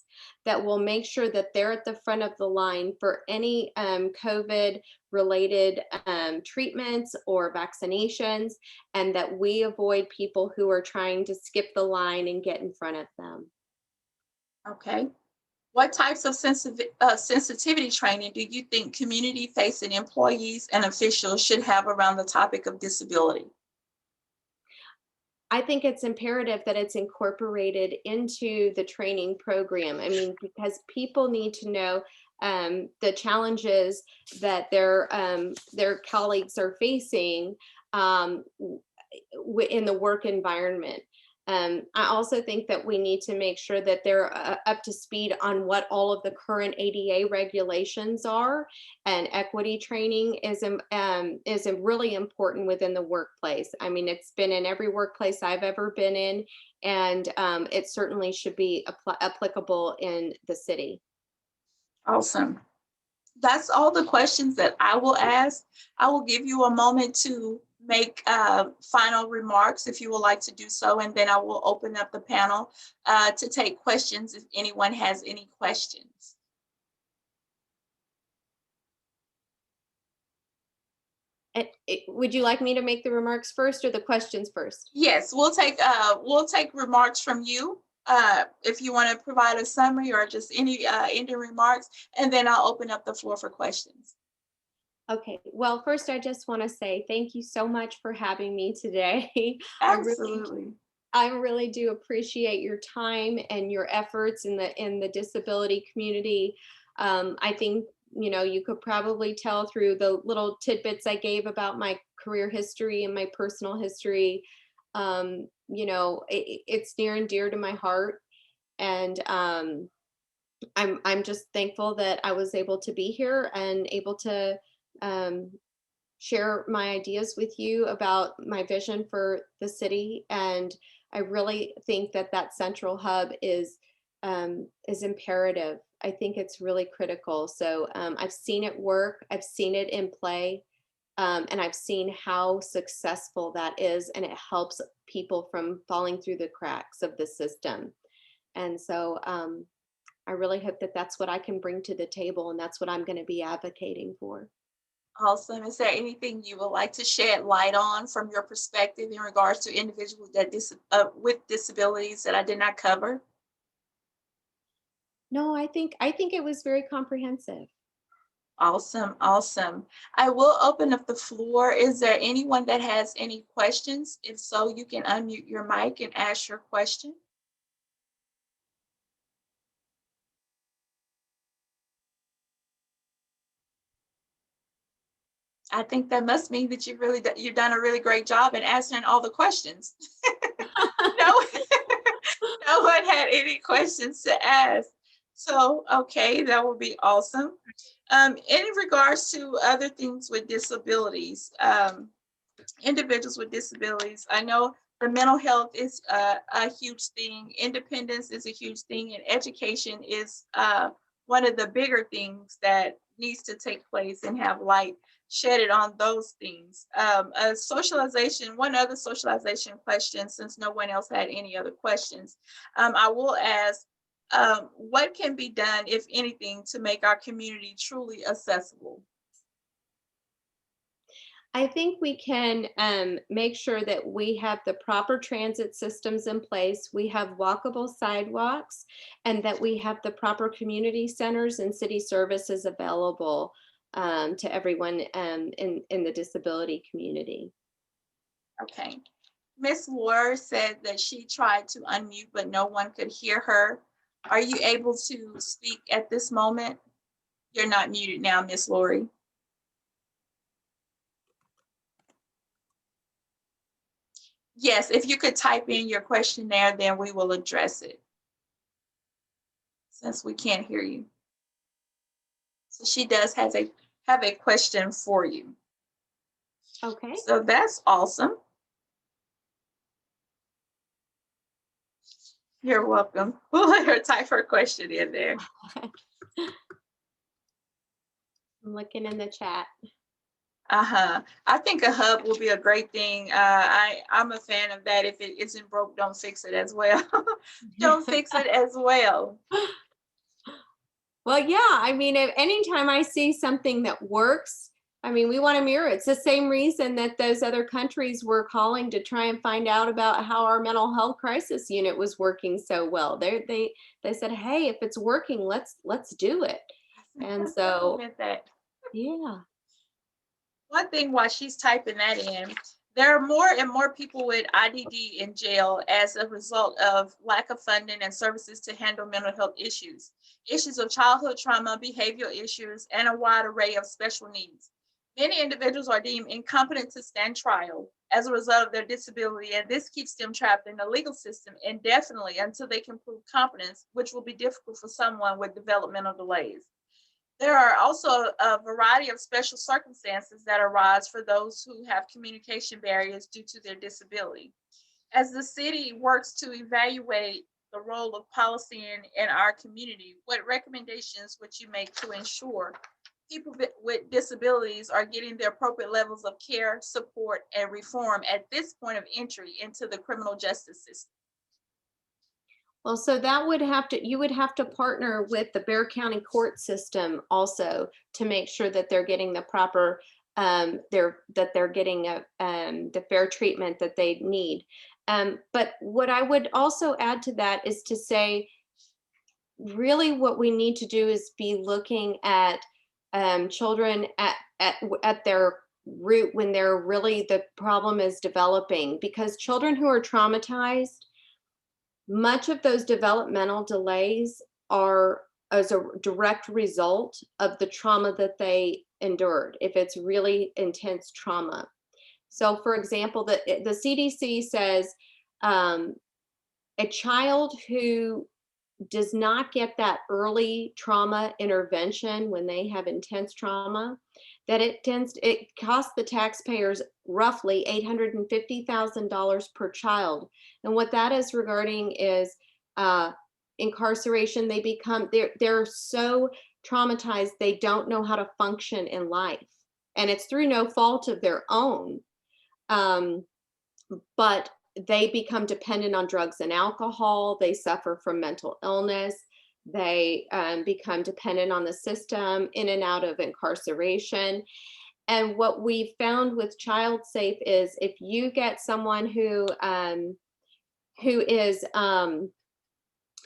that will make sure that they're at the front of the line for any COVID related treatments or vaccinations, and that we avoid people who are trying to skip the line and get in front of them. Okay. What types of sensitivity training do you think community facing employees and officials should have around the topic of disability? I think it's imperative that it's incorporated into the training program. I mean, because people need to know the challenges that their colleagues are facing in the work environment. I also think that we need to make sure that they're up to speed on what all of the current ADA regulations are, and equity training is really important within the workplace. I mean, it's been in every workplace I've ever been in, and it certainly should be applicable in the city. Awesome. That's all the questions that I will ask. I will give you a moment to make final remarks if you would like to do so, and then I will open up the panel to take questions if anyone has any questions. Would you like me to make the remarks first or the questions first? Yes, we'll take remarks from you if you want to provide a summary or just any ending remarks, and then I'll open up the floor for questions. Okay, well, first I just want to say thank you so much for having me today. I really Absolutely. I really do appreciate your time and your efforts in the disability community. I think, you know, you could probably tell through the little tidbits I gave about my career history and my personal history. You know, it's near and dear to my heart, and I'm just thankful that I was able to be here and able to um, share my ideas with you about my vision for the city. And I really think that that central hub is imperative. I think it's really critical. So I've seen it work. I've seen it in play. And I've seen how successful that is, and it helps people from falling through the cracks of the system. And so I really hope that that's what I can bring to the table, and that's what I'm going to be advocating for. Awesome. Is there anything you would like to shed light on from your perspective in regards to individuals that with disabilities that I did not cover? No, I think it was very comprehensive. Awesome, awesome. I will open up the floor. Is there anyone that has any questions? If so, you can unmute your mic and ask your question. I think that must mean that you've done a really great job in answering all the questions. No, no one had any questions to ask. So, okay, that would be awesome. In regards to other things with disabilities, individuals with disabilities, I know the mental health is a huge thing. Independence is a huge thing, and education is one of the bigger things that needs to take place and have light shedded on those things. A socialization, one other socialization question, since no one else had any other questions, I will ask, what can be done, if anything, to make our community truly accessible? I think we can make sure that we have the proper transit systems in place, we have walkable sidewalks, and that we have the proper community centers and city services available to everyone in the disability community. Okay. Miss Laura said that she tried to unmute, but no one could hear her. Are you able to speak at this moment? You're not muted now, Miss Lori. Yes, if you could type in your question there, then we will address it since we can't hear you. So she does have a question for you. Okay. So that's awesome. You're welcome. We'll let her type her question in there. I'm looking in the chat. Uh-huh. I think a hub will be a great thing. I'm a fan of that. If it isn't broke, don't fix it as well. Don't fix it as well. Well, yeah, I mean, if anytime I see something that works, I mean, we want to mirror it. It's the same reason that those other countries were calling to try and find out about how our mental health crisis unit was working so well. They said, hey, if it's working, let's do it. And so, yeah. One thing while she's typing that in, there are more and more people with IDD in jail as a result of lack of funding and services to handle mental health issues of childhood trauma, behavioral issues, and a wide array of special needs. Many individuals are deemed incompetent to stand trial as a result of their disability, and this keeps them trapped in the legal system indefinitely until they can prove competence, which will be difficult for someone with developmental delays. There are also a variety of special circumstances that arise for those who have communication barriers due to their disability. As the city works to evaluate the role of policy in our community, what recommendations would you make to ensure people with disabilities are getting the appropriate levels of care, support, and reform at this point of entry into the criminal justice system? Well, so that would have to, you would have to partner with the Bear County court system also to make sure that they're getting the proper, that they're getting the fair treatment that they need. But what I would also add to that is to say, really what we need to do is be looking at children at their root when they're really, the problem is developing, because children who are traumatized, much of those developmental delays are as a direct result of the trauma that they endured, if it's really intense trauma. So, for example, the CDC says um, a child who does not get that early trauma intervention when they have intense trauma, that it costs the taxpayers roughly $850,000 per child. And what that is regarding is incarceration. They're so traumatized they don't know how to function in life, and it's through no fault of their own. Um, but they become dependent on drugs and alcohol. They suffer from mental illness. They become dependent on the system, in and out of incarceration. And what we found with Child Safe is, if you get someone who is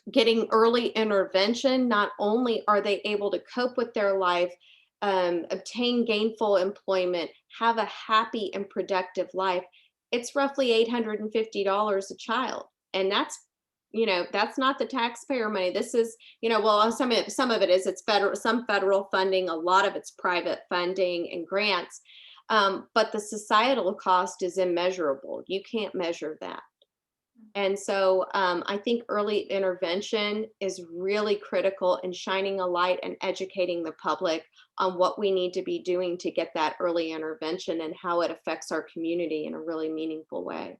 getting early intervention, not only are they able to cope with their life, obtain gainful employment, have a happy and productive life, it's roughly $850 a child. And that's not the taxpayer money. This is, well, some of it is, it's some federal funding, a lot of it's private funding and grants. But the societal cost is immeasurable. You can't measure that. And so I think early intervention is really critical in shining a light and educating the public on what we need to be doing to get that early intervention and how it affects our community in a really meaningful way.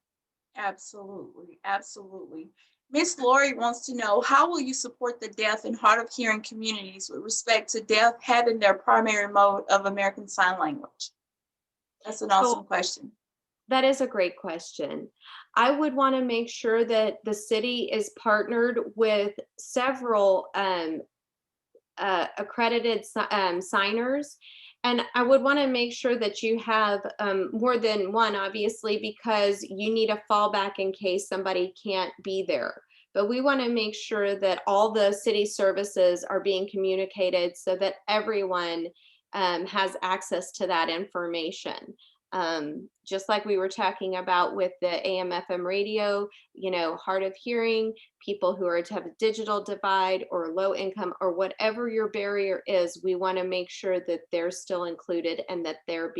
Absolutely, absolutely. Miss Lori wants to know, how will you support the deaf and hard of hearing communities with respect to deaf having their primary mode of American Sign Language? That's an awesome So question. that is a great question. I would want to make sure that the city is partnered with several accredited signers. And I would want to make sure that you have more than one, obviously, because you need a fallback in case somebody can't be there. But we want to make sure that all the city services are being communicated so that everyone has access to that information. Just like we were talking about with the AM/FM radio, hard of hearing, people who are to have a digital divide or low income or whatever your barrier is, we want to make sure that they're still included and that they're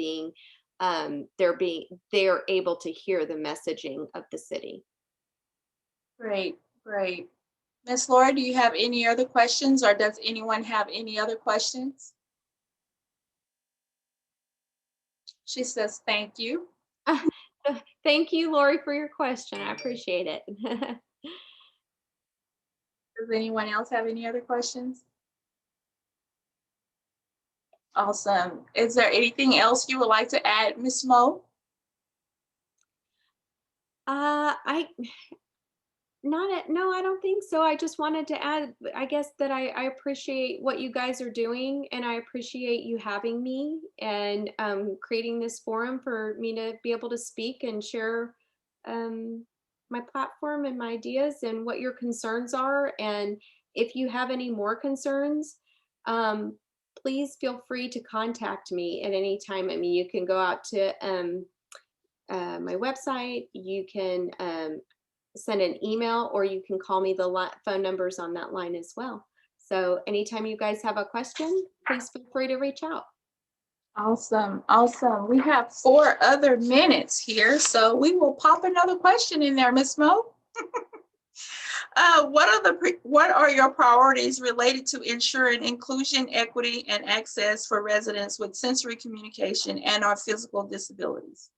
able to hear the messaging of the city. Great, great. Miss Laura, do you have any other questions, or does anyone have any other questions? She says, thank you. Thank you, Lori, for your question. I appreciate it. Does anyone else have any other questions? Awesome. Is there anything else you would like to add, Miss Mo? I no, I don't think so. I just wanted to add, I guess, that I appreciate what you guys are doing, and I appreciate you having me and creating this forum for me to be able to speak and share my platform and my ideas and what your concerns are. And if you have any more concerns, um, please feel free to contact me at any time. I mean, you can go out to my website, you can send an email, or you can call me. The phone numbers on that line as well. So anytime you guys have a question, please feel free to reach out. Awesome, awesome. We have 4 other minutes here, so we will pop another question in there, Miss Mo. What are your priorities related to ensuring inclusion, equity, and access for residents with sensory communication and or physical disabilities?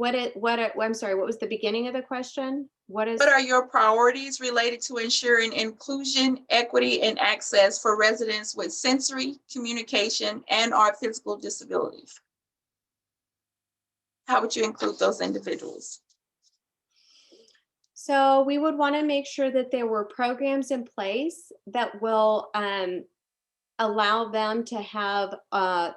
I'm sorry, what was the beginning of the question? What are your priorities related to ensuring inclusion, equity, and access for residents with sensory communication and or physical disabilities? How would you include those individuals? So we would want to make sure that there were programs in place that will allow them to have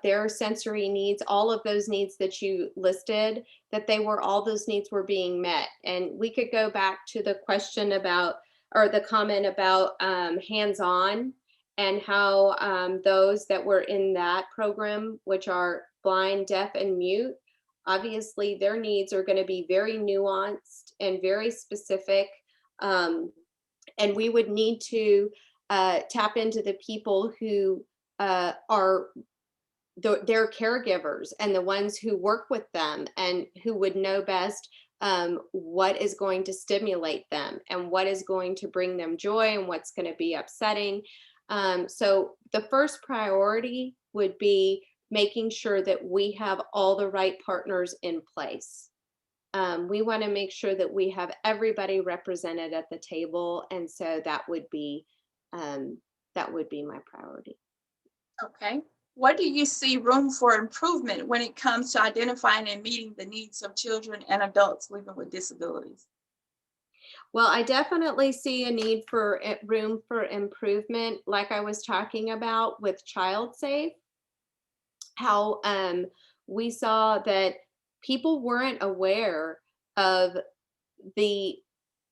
their sensory needs, all of those needs that you listed, that all those needs were being met. And we could go back to the question about, or the comment about hands-on, and how those that were in that program, which are blind, deaf, and mute, obviously their needs are going to be very nuanced and very specific. And we would need to tap into the people who are their caregivers and the ones who work with them and who would know best what is going to stimulate them and what is going to bring them joy and what's going to be upsetting. So the first priority would be making sure that we have all the right partners in place. We want to make sure that we have everybody represented at the table, and so um, that would be my priority. Okay. What do you see room for improvement when it comes to identifying and meeting the needs of children and adults living with disabilities? Well, I definitely see a need for room for improvement, like I was talking about with Child Safe, how we saw that people weren't aware of the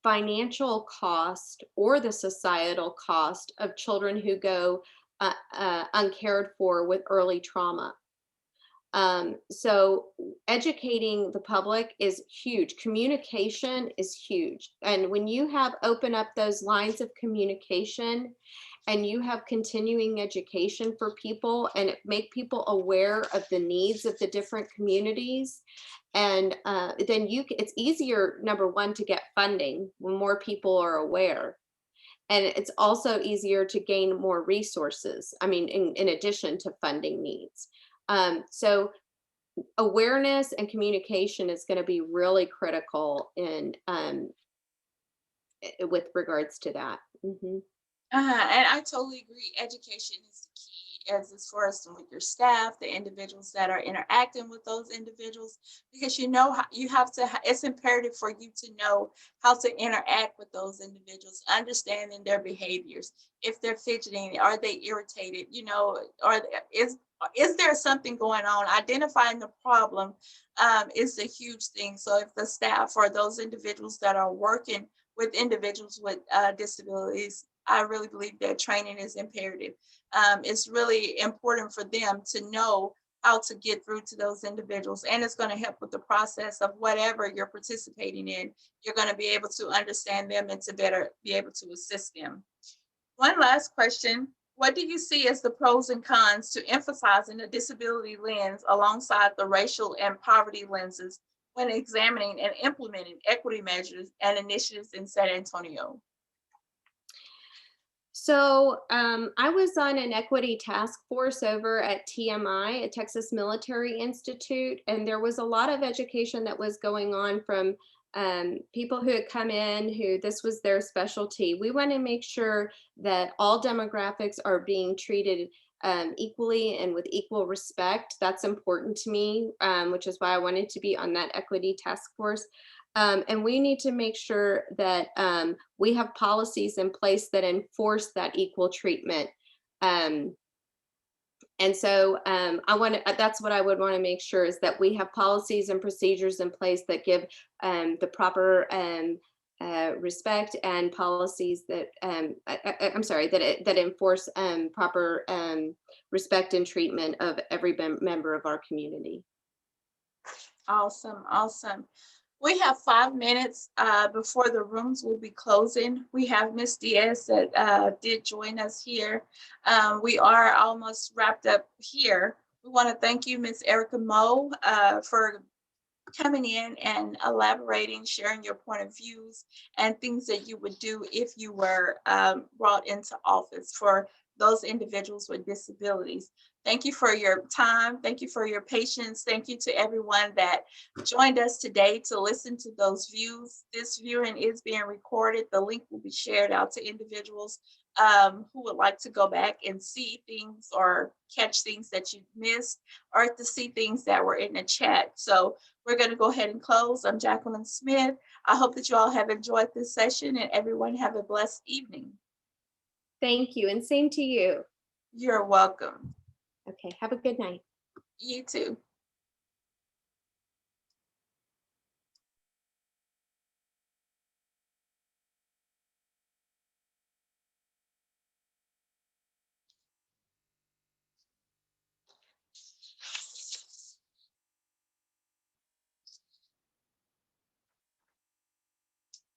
financial cost or the societal cost of children who go uncared for with early trauma. So educating the public is huge. Communication is huge. And when you have open up those lines of communication and you have continuing education for people and make people aware of the needs of the different communities, and then it's easier, number one, to get funding when more people are aware. And it's also easier to gain more resources. I mean, in addition to funding needs. So awareness and communication is going to be really critical in with regards to that. And I totally agree. Education is the key, as far as with your staff, the individuals that are interacting with those individuals, because you know how you have to. It's imperative for you to know how to interact with those individuals, understanding their behaviors. If they're fidgeting, are they irritated? You know, or is there something going on? Identifying the problem is a huge thing. So if the staff or those individuals that are working with individuals with disabilities, I really believe that training is imperative. It's really important for them to know how to get through to those individuals, and it's going to help with the process of whatever you're participating in. You're going to be able to understand them and to better be able to assist them. One last question. What do you see as the pros and cons to emphasizing the disability lens alongside the racial and poverty lenses when examining and implementing equity measures and initiatives in San Antonio? So I was on an equity task force over at TMI, at Texas Military Institute, and there was a lot of education that was going on from people who had come in who this was their specialty. We want to make sure that all demographics are being treated equally and with equal respect. That's important to me, which is why I wanted to be on that equity task force. And we need to make sure that we have policies in place that enforce that equal treatment. Um, and so that's what I would want to make sure, is that we have policies and procedures in place that give the proper respect, and policies that I'm sorry, that enforce proper respect and treatment of every member of our community. Awesome, awesome. We have 5 minutes before the rooms will be closing. We have Miss Diaz that did join us here. We are almost wrapped up here. We want to thank you, Miss Erica Moe, for coming in and elaborating, sharing your point of views and things that you would do if you were brought into office for those individuals with disabilities. Thank you for your time. Thank you for your patience. Thank you to everyone that joined us today to listen to those views. This viewing is being recorded. The link will be shared out to individuals who would like to go back and see things or catch things that you missed or to see things that were in the chat. So we're going to go ahead and close. I'm Jacqueline Smith. I hope that you all have enjoyed this session and everyone have a blessed evening. Thank you, and same to you. You're welcome. Okay, have a good night. You too.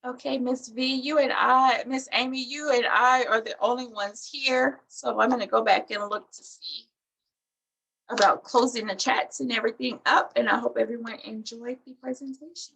Okay, Miss V, you and I, Miss Amy, you and I are the only ones here. So I'm going to go back and look to see about closing the chats and everything up. And I hope everyone enjoyed the presentation.